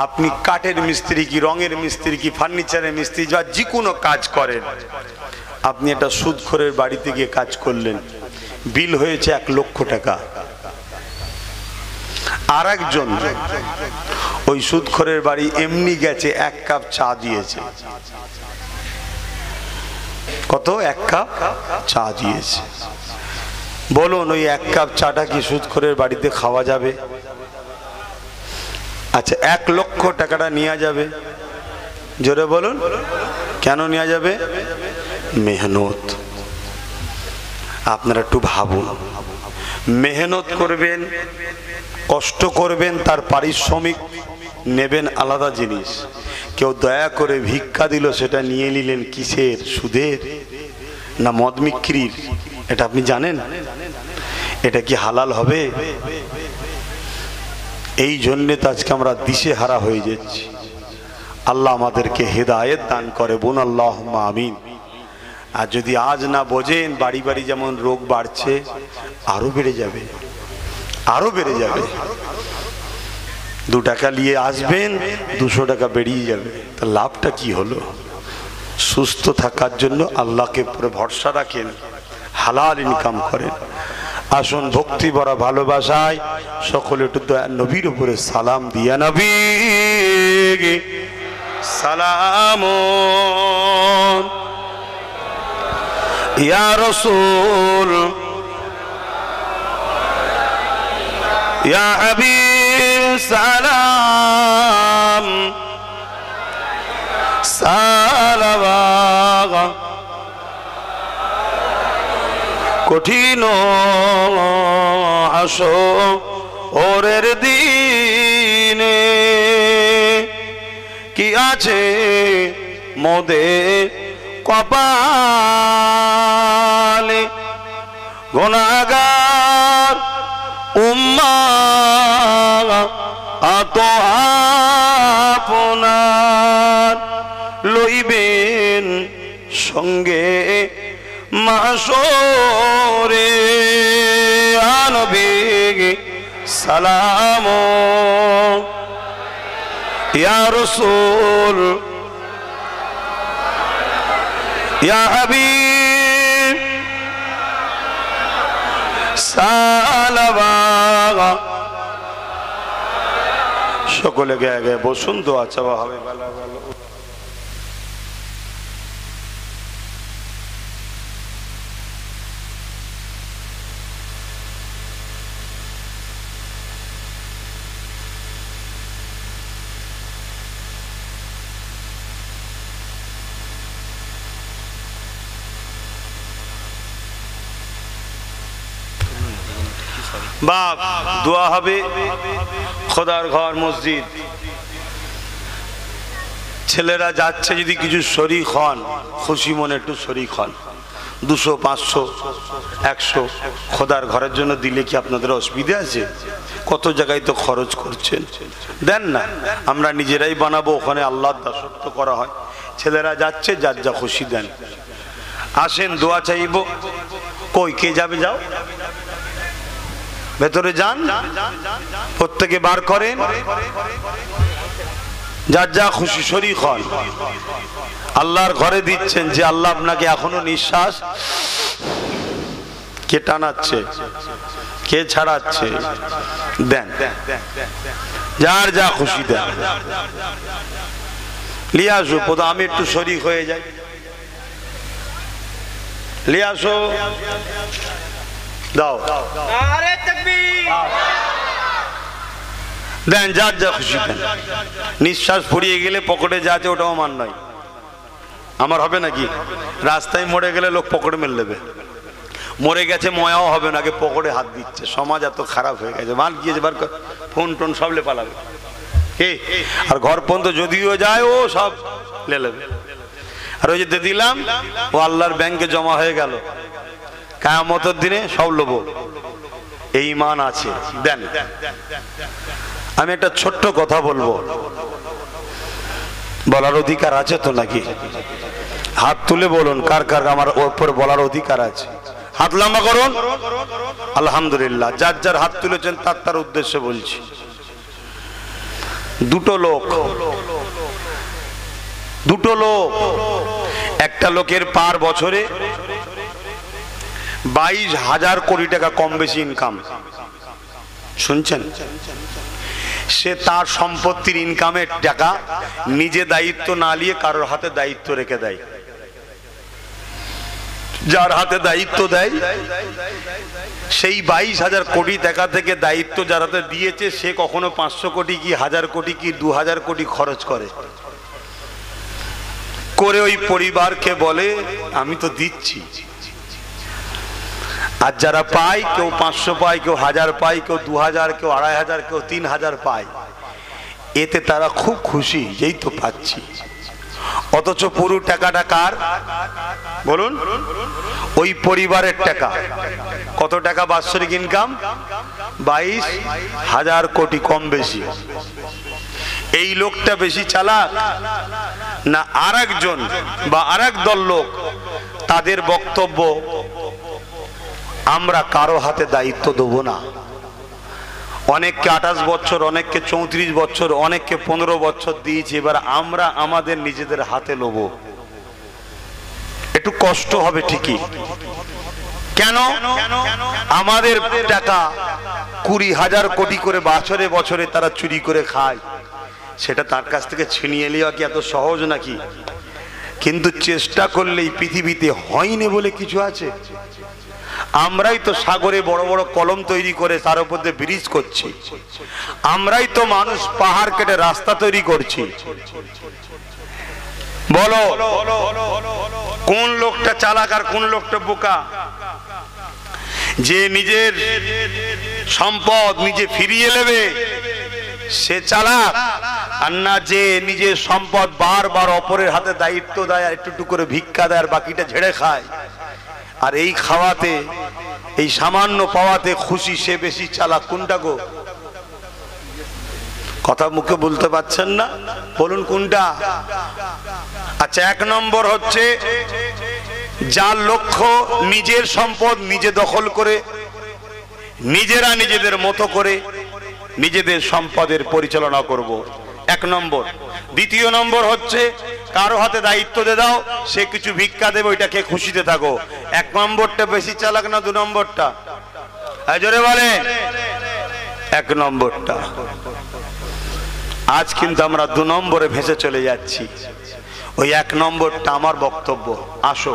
আপনি কাঠের মিস্ত্রি কি রঙের মিস্ত্রি কি ফার্নিচারের মিস্ত্রি বা যে কোনো কাজ করেন, আপনি একটা সুদখোরের বাড়িতে গিয়ে কাজ করলেন, বিল হয়েছে 1 লক্ষ টাকা। আর একজন ওই সুদখোরের বাড়ি এমনি গেছে, 1 কাপ চা দিয়েছে। কত? 1 কাপ চা দিয়েছে। বলুন ওই 1 কাপ চাটা কি সুদখোরের বাড়িতে খাওয়া যাবে? আচ্ছা, 1 লক্ষ টাকাটা নেওয়া যাবে? জোরে বলুন, কেন নেওয়া যাবে? মেহনত। আপনারা একটু ভাবুন, মেহনত করবেন, কষ্ট করবেন, তার পারিশ্রমিক নেবেন আলাদা জিনিস। কেউ দয়া করে ভিক্ষা দিল, সেটা নিয়ে নিলেন কিসের? সুদের না মদ বিক্রির? এটা আপনি জানেন? এটা কি হালাল হবে? এই জন্যে তো আজকে আমরা দিশেহারা হয়ে যাচ্ছি। আল্লাহ আমাদেরকে হেদায়েত দান করে, বোন আল্লাহুম্মা আমিন। আর যদি আজ না বোঝেন, বাড়ি বাড়ি যেমন রোগ বাড়ছে, আরো বেড়ে যাবে, আরো বেড়ে যাবে। 2 টাকা নিয়ে আসবেন, 200 টাকা বেরিয়ে যাবে। তা লাভটা কি হলো? সুস্থ থাকার জন্য আল্লাহকে উপরে ভরসা রাখেন, হালাল ইনকাম করেন। আসুন ভক্তি ভরা ভালোবাসায় সকলে একটু নবীর উপরে সালাম দিয়া, নবী সালাম ইয়া রাসূল ইয়া হাবিব সালাম সালাওয়াত। কঠিন আসরের দিনে কি আছে মোদের কপালে, গুনাহগার উম্মাহ আত আপনার লইবেন সঙ্গে মাশরে। নবী সালাম ইয়া রাসূল ইয়া হাবিব সালাওয়াত। সকলে গে গে বসুন, দোয়া চাওয়া হবে। ভালো ভালো বাপ দোয়া হবে। খোদার ঘর মসজিদ, ছেলেরা যাচ্ছে, যদি কিছু শরীক হন, খুশি মনে একটু শরীক হন। 200, 500, 100 খোদার ঘরের জন্য দিলে কি আপনাদের অসুবিধা আছে? কত জায়গায় তো খরচ করছেন, দেন না। আমরা নিজেরাই বানাবো, ওখানে আল্লাহর দাসত্ব করা হয়। ছেলেরা যাচ্ছে, যার যা খুশি দেন। আসেন দোয়া চাইব। কই কে যাবে? যাও ভেতরে যান, প্রত্যেকে বার করেন, যার যা খুশি শরীক হন। আল্লাহর ঘরে দিচ্ছেন, যে আল্লাহ আপনাকে এখনো নিঃশ্বাস কে টানাচ্ছে, কে ছাড়াচ্ছে, দেন। যার যা খুশি দেন, লিয়ে আসো। প্রথম আমি একটু শরীক হয়ে যাই, লিয়ে আসো, দাও দেন, যার যা খুশি দেন। নিঃশ্বাস ফুরিয়ে গেলে পকেটে যা আছে ওটাও মান নয়, আমার হবে নাকি? রাস্তায় মরে গেলে লোক পকেটে মেরে নেবে, মরে গেছে ময়াও হবে না, আগে পকেটে হাত দিচ্ছে। সমাজ এত খারাপ হয়ে গেছে, মান গিয়েছে, বার ফোন টোন সব লে পালাবে। আর ঘর পর্যন্ত যদিও যায়, ও সব লে নেবে। আর ওই যে দিলাম, ও আল্লাহর ব্যাংকে জমা হয়ে গেল, কিয়ামতের দিনে সব লোবো। এই ঈমান আছে, দেন। আমি একটা ছোট্ট কথা বলবো, বলার অধিকার আছে তো নাকি? হাত তুলে বলুন কার কার আমার উপর বলার অধিকার আছে। হাত লম্বা করুন। আলহামদুলিল্লাহ, যার যার হাত তুলেছেন তার তার উদ্দেশ্যে বলছি। দুটো লোক, একটা লোকের পার বছরে 22,000 কোটি টাকা কম বেশি ইনকাম। শুনছেন? সে তার সম্পত্তির ইনকামের টাকা নিজে দায়িত্ব না নিয়ে কারোর হাতে দায়িত্ব রেখে দেয়। যার হাতে দায়িত্ব দেয় সেই 22,000 কোটি টাকা থেকে দায়িত্ব যার হাতে দিয়েছে সে কখনো 500 কোটি কি 1000 কোটি কি 2000 কোটি খরচ করে ওই পরিবারকে বলে আমি তো দিচ্ছি। আর যারা পায়, কেউ 500 পায়, কেউ 1000 পায়, কেউ 2000, কেউ 2500, কেউ 3000 পায়, এতে তারা খুব খুশি, যেই তো পাচ্ছি। অথচ পুরো টাকাটা কার বলুন? ওই পরিবারের টাকা। কত টাকা বাৎসরিক ইনকাম? 22,000 কোটি কম বেশি। এই লোকটা বেশি চালাক না আরেকজন বা আরেক দল লোক? তাদের বক্তব্য আমরা কারো হাতে দায়িত্ব দেব না। অনেককে 28 বছর, অনেককে 34 বছর, অনেককে 15 বছর দিয়েছি, এবার আমরা আমাদের নিজেদের হাতে নেব। একটু কষ্ট হবে ঠিকই, কেন? আমাদের টাকা 20,000 কোটি করে বছরে বছরে তারা চুরি করে খায়, সেটা তার কাছ থেকে ছিনিয়ে নেওয়া কি এত সহজ নাকি? কিন্তু চেষ্টা করলেই পৃথিবীতে হয়নি বলে কিছু আছে? আমরাই তো সাগরে বড় বড় কলম তৈরি করে তার উপর দিয়ে ব্রিজ করছি, আমরাই তো মানুষ পাহাড় কেটে রাস্তা তৈরি করছি। বলো কোন লোকটা চালাক আর কোন লোকটা বোকা? যে নিজের সম্পদ নিজে ফিরিয়ে নেবে সে চালাক, আর না যে নিজের সম্পদ বারবার অপরের হাতে দায়িত্ব দেয়, আর একটু করে ভিক্ষা দেয় আর বাকিটা ঝেড়ে খায়। আর এই খাওয়াতে, এই সামান্য পাওয়াতে খুশি, সে বেশি চালাক। কোনটা গো? কথা মুখে বলতে পারছেন না, বলুন কোনটা? আচ্ছা, 1 নম্বর হচ্ছে যার লক্ষ্য নিজের সম্পদ নিজে দখল করে নিজেরা নিজেদের মতো করে নিজেদের সম্পদের পরিচালনা করব, 1 নম্বর। 2 নম্বর হচ্ছে কারো হাতে দায়িত্ব দিয়ে দাও, সে কিছু ভিক্ষা দেবে, ওইটাকে খুশিতে থাকো। 1 নম্বরটা বেশি চালাক না 2 নম্বরটা? জোরে বলে 1 নম্বরটা। আজ কিন্তু আমরা 2 নম্বরে ভেসে চলে যাচ্ছি। ওই 1 নম্বরটা আমার বক্তব্য। আসো,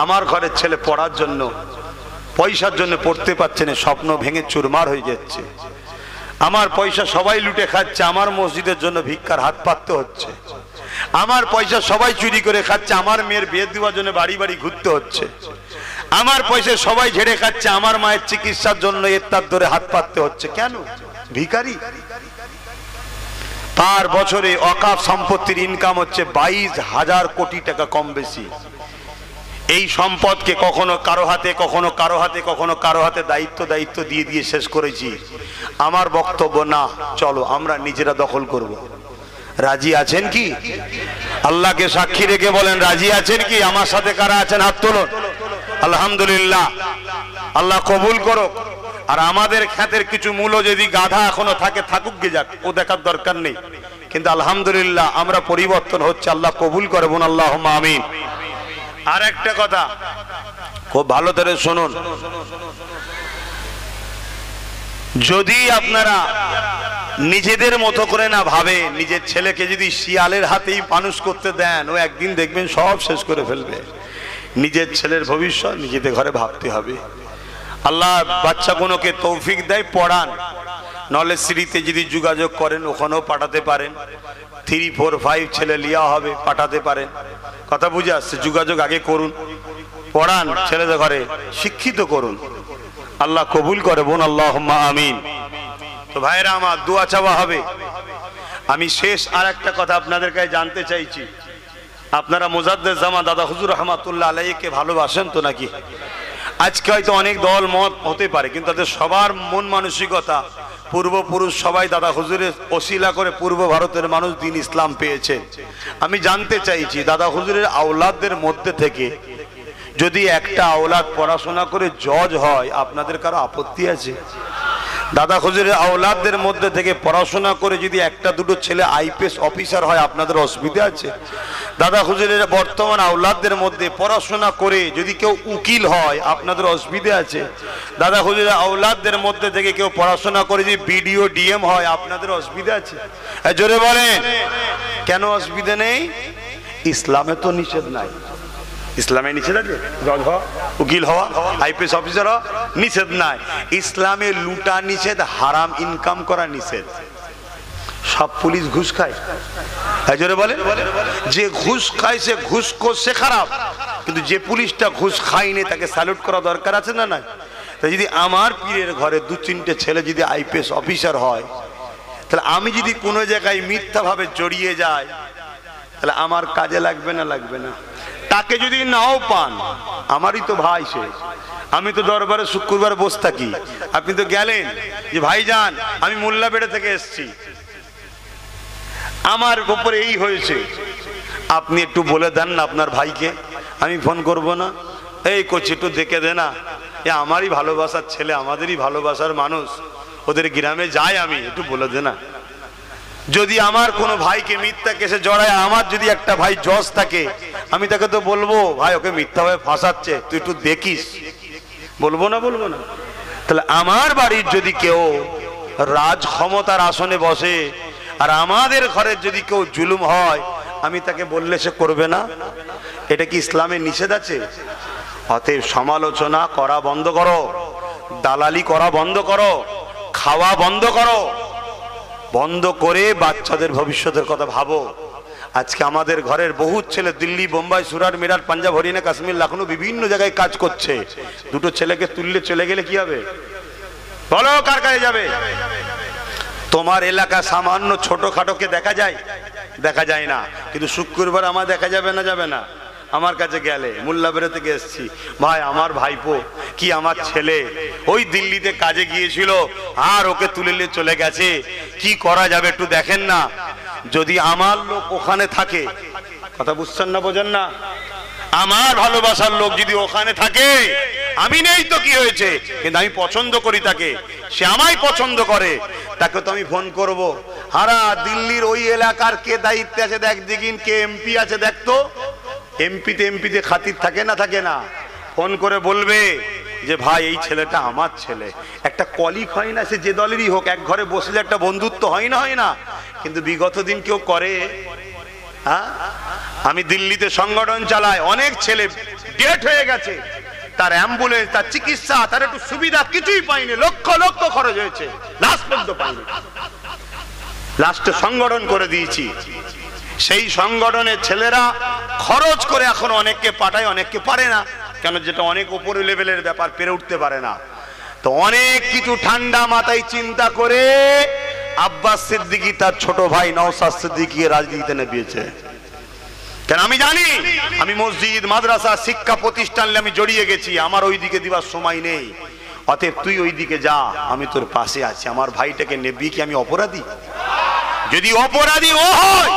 আমার ঘরের ছেলে পড়ার জন্য, পয়সার জন্য পড়তে পারছে না, স্বপ্ন ভেঙে চুরমার হয়ে যাচ্ছে। আমার পয়সা সবাই লুটে খাচ্ছে, আমার মসজিদের জন্য ভিক্ষার হাত পাততে হচ্ছে। আমার পয়সা সবাই চুরি করে খাচ্ছে, আমার মেয়ের বিয়ে দেওয়ার জন্য বাড়ি বাড়ি ঘুরতে হচ্ছে। আমার পয়সা সবাই ঝেড়ে খাচ্ছে, আমার মায়ের চিকিৎসার জন্য এর ধরে হাত পাততে হচ্ছে। কেন? ভিখারি। পার বছরে অকাফ সম্পত্তির ইনকাম হচ্ছে 22,000 কোটি টাকা কম বেশি। এই সম্পদকে কখনো কারো হাতে, কখনো কারো হাতে, কখনো কারো হাতে দায়িত্ব দিয়ে দিয়ে শেষ করেছি। আমার বক্তব্য, না, চলো আমরা নিজেরা দখল করব। রাজি আছেন কি? আল্লাহকে সাক্ষী রেখে বলেন রাজি আছেন কি? আমার সাথে কারা আছেন হাত তুলুন। আলহামদুলিল্লাহ, আল্লাহ কবুল করুক। আর আমাদের ক্ষেতের কিছু মূল্য যদি গাধা এখনো থাকে, থাকুক গে যাক, ও দেখার দরকার নেই। কিন্তু আলহামদুলিল্লাহ আমরা পরিবর্তন হচ্ছে, আল্লাহ কবুল করবেন, আল্লাহুম্মা আমিন। আর একটা কথা খুব ভালো করে শুনুন, যদি আপনারা নিজেদের মতো করে না ভাবে, নিজের ছেলেকে যদি শিয়ালের হাতেই মানুষ করতে দেন, ও একদিন দেখবেন সব শেষ করে ফেলবে। নিজের ছেলের ভবিষ্যৎ নিজেদের ঘরে ভাবতে হবে। আল্লাহ বাচ্চাগুলোকে তৌফিক দেয়, পড়ান। নলেজ সিটিতে যদি যোগাযোগ করেন ওখানেও পাঠাতে পারেন। 3, 4, 5 ছেলে লিয়া হবে, পাঠাতে পারেন। কথা বুঝে আসছে? যোগাযোগ আগে করুন, পড়ান, ছেলেদের ঘরে শিক্ষিত করুন। আল্লাহ কবুল করে, বোন আল্লাহুম্মা আমিন। তো ভাইরা আমার, দোয়া চাওয়া হবে। আমি শেষ আর একটা কথা আপনাদের কাছে জানতে চাইছি, আপনারা মুজাদ্দেদ জামা দাদা হুজুর রহমাতুল্লাহ আলাইহিকে ভালোবাসেন তো নাকি? আজকে হয়তো অনেক দল মত হতে পারে, কিন্তু তাদের সবার মন মানসিকতা, পূর্বপুরুষ সবাই দাদা হুজুরের ওসিলা করে পূর্ব ভারতের মানুষ দিন ইসলাম পেয়েছে। আমি জানতে চাইছি দাদা হুজুরের আওলাদদের মধ্যে থেকে যদি একটা আওলাদ পড়াশোনা করে জজ হয়, আপনাদের কারো আপত্তি আছে? দাদা হুজুরের আওলাদদের মধ্যে থেকে পড়াশোনা করে যদি একটা দুটো ছেলে আইপিএস অফিসার হয়, আপনাদের অসুবিধা আছে? দাদা হুজুরের বর্তমান আওলাদদের মধ্যে পড়াশোনা করে যদি কেউ উকিল হয়, আপনাদের অসুবিধা আছে? দাদা হুজুরের আওলাদদের মধ্যে থেকে কেউ পড়াশোনা করে যদি বিডিও ডিএম হয়, আপনাদের অসুবিধা আছে? জোরে বলেন, কেন অসুবিধা নেই? ইসলামে তো নিষেধ নাই। ইসলামে নিষেধ আছে জজ হওয়া, উকিল হওয়া, আইপিএস অফিসার হওয়া? নিষেধ নাই। ইসলামে লুটা নিষেধ, হারাম ইনকাম করা নিষেধ। সব পুলিশ ঘুষ খায়? জোরে বলে, যে ঘুষ খায় সে ঘুষখোর, সে খারাপ। কিন্তু যে পুলিশটা ঘুষ খায়নি তাকে স্যালুট করা দরকার আছে না? না। তাই যদি আমার পীরের ঘরে দু তিনটে ছেলে যদি আইপিএস অফিসার হয়, তাহলে আমি যদি কোনো জায়গায় মিথ্যাভাবে জড়িয়ে যাই, তাহলে আমার কাজে লাগবে না? লাগবে না? তাকে যদি নাও পান, আমারই তো ভাই সে। আমি তো দরবারে শুক্রবার বসে থাকি, আপনি তো গেলেন যে ভাইজান আমি মোল্লাবেড়া থেকে এসেছি, আমার উপরে এই হয়েছে, আপনি একটু বলে দেন না আপনার ভাইকে। আমি ফোন করব না? এই করছি, একটু দেখে দে না, এ আমারই ভালোবাসার ছেলে, আমাদেরই ভালোবাসার মানুষ, ওদের গ্রামে যাই, আমি একটু বলে দে না। যদি আমার কোনো ভাইকে মিথ্যা কেসে জড়ায়, আমার যদি একটা ভাই জজ থাকে, আমি তাকে তো বলবো ভাই ওকে মিথ্যাভাবে ফাঁসাচ্ছে, তুই একটু দেখিস। বলবো না? বলবো না? তাহলে আমার বাড়ির যদি কেউ রাজ ক্ষমতার আসনে বসে আর আমাদের ঘরের যদি কেউ জুলুম হয়, আমি তাকে বললে সে করবে না? এটা কি ইসলামের নিষেধ আছে? অতএব সমালোচনা করা বন্ধ করো, দালালি করা বন্ধ করো, খাওয়া বন্ধ করো, বন্ধ করে বাচ্চাদের ভবিষ্যতের কথা ভাবো। আজকে আমাদের ঘরের বহু ছেলে দিল্লি, বোম্বাই, সুরাট, মিরাট, পাঞ্জাব, হরিয়ানা, কাশ্মীর, লখনৌ বিভিন্ন জায়গায় কাজ করছে। দুটো ছেলেকে তুললে চলে গেলে কি হবে? বলো, কার কাছে যাবে? তোমার এলাকা সামান্য ছোটখাটোকে দেখা যায়? দেখা যায় না। কিন্তু শুক্রবার আমার দেখা যাবে না? যাবে না? আমার কাছে গেলে, মোল্লাবেড়া থেকে এসেছি, ভাই আমার ভাইপো কি আমার ছেলে ওই দিল্লিতে কাজে গিয়েছিল আর ওকে তুলে নিয়ে চলে গেছে, কি করা যাবে একটু দেখেন না। যদি আমার লোক ওখানে থাকে, কথা বুঝছেন না? বোঝেন না? আমার ভালোবাসার লোক যদি ওখানে থাকে, আমি নেই তো কি হয়েছে, কিন্তু আমি পছন্দ করি তাকে, সে আমায় পছন্দ করে, তাকে তো আমি ফোন করব। হারা দিল্লির ওই এলাকার কে দায়িত্বে আছে দেখ দেখিন, কে এমপি আছে দেখতো। এমপিতে খাতির থাকে না? থাকে না? ফোন করে বলবে যে ভাই এই ছেলেটা আমার ছেলে। একটা কলিগ হয় না, সে যে দলেরই হোক, এক ঘরে বসলে একটা বন্ধুত্ব হয় না? হয় না? কিন্তু বিগত দিন কেউ করে? হ্যাঁ, আমি দিল্লিতে সংগঠন চালাই, অনেক ছেলে ডেট হয়ে গেছে, তার অ্যাম্বুলেন্স, তার চিকিৎসা, তার একটু সুবিধা কিছুই পাইনি, লক্ষ লক্ষ খরচ হয়েছে, লাস্ট পর্যন্ত পাইনি। লাস্টে সংগঠন করে দিয়েছি, সেই সংগঠনের ছেলেরা খরচ করে এখন অনেককে পাঠায়, অনেককে পারে না। কেন? যেটা অনেক উপরে লেভেলের ব্যাপার, পেরে উঠতে পারে না। তো অনেক কিছু ঠান্ডা মাথায় চিন্তা করে আব্বাস সিদ্দিকী তার ছোট ভাই নওশাদ সিদ্দিকী রাজনীতিতে নেমেছে। কেন? আমি জানি আমি মসজিদ, মাদ্রাসা, শিক্ষা প্রতিষ্ঠান আমি জড়িয়ে গেছি, আমার ওই দিকে দিবার সময় নেই। অতএব তুই ওই দিকে যা, আমি তোর পাশে আছি। আমার ভাইটাকে নেবি কি আমি অপরাধী? যদি অপরাধী ও হয়,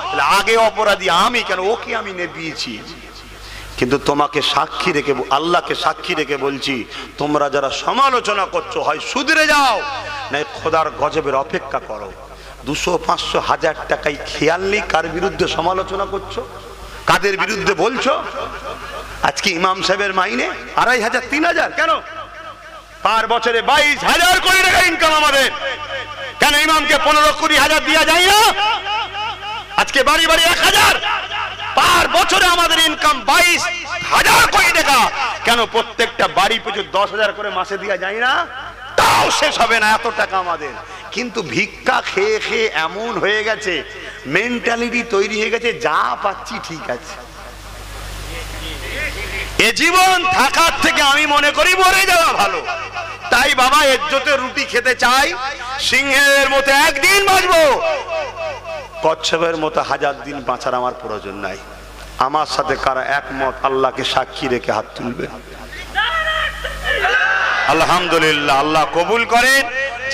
তাহলে আগে অপরাধী আমি, কেন ওকে আমি নেবিয়েছি। কিন্তু তোমাকে সাক্ষী রেখে, আল্লাহকে সাক্ষী রেখে বলছি, তোমরা যারা সমালোচনা করছো, হয় শুধরে যাও, না খোদার গজবের অপেক্ষা করো। 200, 500, 1000 টাকায় খেয়াল নেই কার বিরুদ্ধে সমালোচনা করছো, কাদের বিরুদ্ধে বলছো। আজকে ইমাম সাহেবের মাইনে 2500, 3000, কেন? পার বছরে 22,000 কোটি টাকা ইনকাম আমাদের, কেন ইমামকে 15-20,000 দেওয়া যায় না? আজকে বাড়ি বাড়ি 1000, পার বছরে আমাদের ইনকাম 22,000 কোটি টাকা, কেন প্রত্যেকটা বাড়ি পিছু 10,000 করে মাসে দেওয়া যায় না? তাও শেষ হবে না এত টাকা আমাদের। কিন্তু ভিক্ষা খেয়ে খেয়ে এমন হয়ে গেছে, মেন্টালিটি তৈরি হয়ে গেছে, যা পাচ্ছি ঠিক আছে। এ জীবন থাকার থেকে আমি মনে করি মরে যাওয়া ভালো। তাই বাবা ইজ্জতের রুটি খেতে চাই, সিংহের মতো একদিন বাঁচবো, কচ্ছপের মতো 1000 দিন বাঁচার আমার প্রয়োজন নাই। আমার সাথে কারা একমত আল্লাহকে সাক্ষী রেখে হাত তুলবে। আলহামদুলিল্লাহ, আল্লাহ কবুল করেন।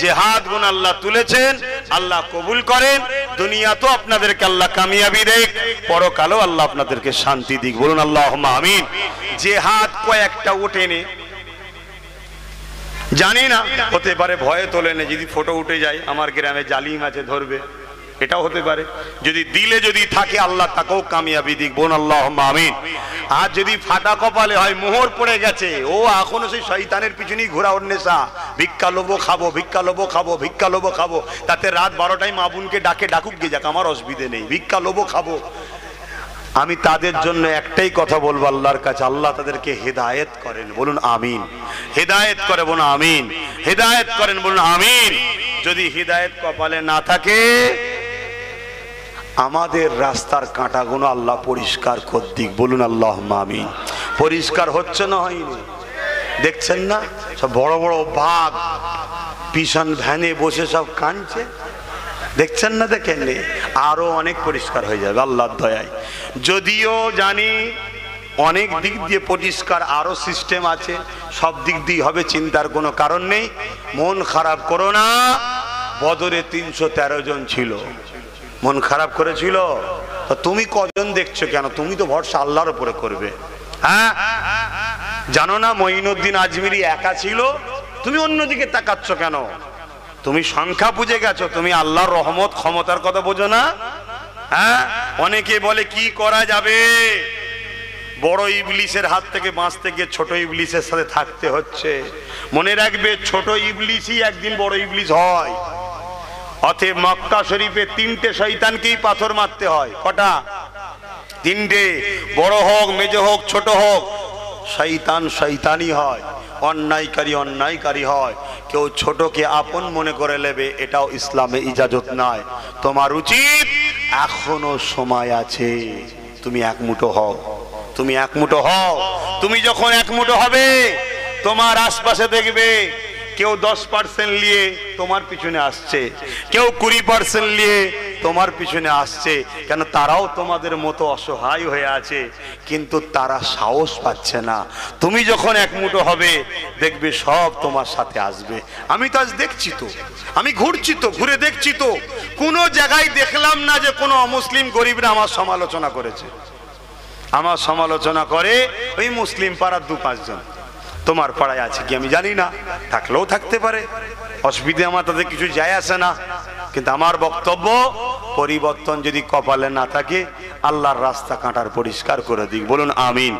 যে হাত গুণ আল্লাহ তুলেছেন আল্লাহ কবুল করেন। দুনিয়া তো আপনাদেরকে আল্লাহ কামিয়াবি দেখ, পরকালেও আল্লাহ আপনাদেরকে শান্তি দিক। বলুন আল্লাহুম্মা আমিন। যে হাত কয়েকটা ওঠেনি, জানি না, হতে পারে ভয়ে তোলেনি, যদি ফটো উঠে যায় আমার গ্রামে জালিম আছে ধরবে, এটাও হতে পারে। যদি দিলে যদি থাকে আল্লাহ তাকেও কামিয়াবি দিক। বোন আল্লাহুম্মা আমিন। আর যদি ফাটা কপালে হয়, মোহর পড়ে গেছে, ও এখনো সেই শয়তানের পিছনেই ঘোরা, ওর নেশা, ভিক্ষা লোবো খাবো, ভিক্ষা লোবো খাবো, ভিক্ষা লোবো খাবো, তাতে রাত 12টায় মা বোনকে ডাকে, ডাকুক গে যাক, আমার অসুবিধে নেই, ভিক্ষা লোবো খাবো। আমি তাদের জন্য একটাই কথা বলবো আল্লাহর কাছে, আল্লাহ তাদেরকে হেদায়েত করেন। বলুন আমিন। হেদায়েত করে, বলুন আমিন। হেদায়েত করেন, বলুন আমিন। যদি হেদায়েত কপালে না থাকে, আমাদের রাস্তার কাঁটাগুলো আল্লাহ পরিষ্কার করে দিক। বলুন আল্লাহুম্মা আমিন। পরিষ্কার হচ্ছে না হয়নি? দেখছেন না সব বড় বড় বাঘ পিছন ভ্যানে বসে সব কাঁদছে, দেখছেন না? দেখেননি? আরো অনেক পরিষ্কার হয়ে যাবে আল্লাহর দয়ায়। যদিও জানি অনেক দিক দিয়ে পরিষ্কার আরো সিস্টেম আছে, সব দিক দিয়ে হবে, চিন্তার কোনো কারণ নেই। মন খারাপ করো না। বদরে 313 জন ছিল, মন খারাপ করেছিল, তো তুমি কজন দেখছো কেন? তুমি তো ভরসা আল্লাহর উপরে করবে। হ্যাঁ, জানো না মঈনুদ্দিন আজমিরি একা ছিল, তুমি অন্যদিকে তাকাচ্ছ কেন? তুমি সংখ্যা বুঝে গেছো, তুমি আল্লাহর রহমত ক্ষমতার কথা বোঝো না? হ্যাঁ, অনেকে বলে কি করা যাবে, বড় ইবলিসের হাত থেকে বাঁচতে গিয়ে ছোট ইবলিসের সাথে থাকতে হচ্ছে। মনে রাখবে, ছোট ইবলিসই একদিন বড় ইবলিস হয়। অতএব মক্কা শরীফে 3টে শয়তানকেই পাথর মারতে হয়। কটা? 3টে। বড় হোক, মেজ হোক, ছোট হোক, শয়তান শয়তানই হয়, অন্যায়কারী অন্যায়কারী হয়। কেউ ছোটকে আপন মনে করে নেবে, এটাও ইসলামে ইজাজত নয়। তোমার উচিত, এখনো সময় আছে, তুমি এক মুঠো হও, তুমি এক মুঠো হও। তুমি যখন এক মুঠো হবে, তোমার আশপাশে দেখবে কেউ 10% নিয়ে তোমার পিছনে আসছে, কেউ 20% নিয়ে তোমার পিছনে আসছে। কেন? তারাও তোমাদের মতো অসহায় হয়ে আছে, কিন্তু তারা সাহস পাচ্ছে না। তুমি যখন এক মুঠো হবে, দেখবে সব তোমার সাথে আসবে। আমি তো আজ দেখছি, তো আমি ঘুরছি, তো ঘুরে দেখছি, তো কোনো জায়গায় দেখলাম না যে কোনো অমুসলিম গরিবরা আমার সমালোচনা করেছে। আমার সমালোচনা করে ওই মুসলিম পাড়ার 2-5 জন। তোমার পাড়ায় আছে কি আমি জানি না, থাকলেও থাকতে পারে, অসুবিধে আমার তাতে কিছু যায় আসে না। কিন্তু আমার বক্তব্য, পরিবর্তন যদি কপালে না থাকে, আল্লাহর রাস্তা কাঁটার পরিষ্কার করে দিক। বলুন আমিন।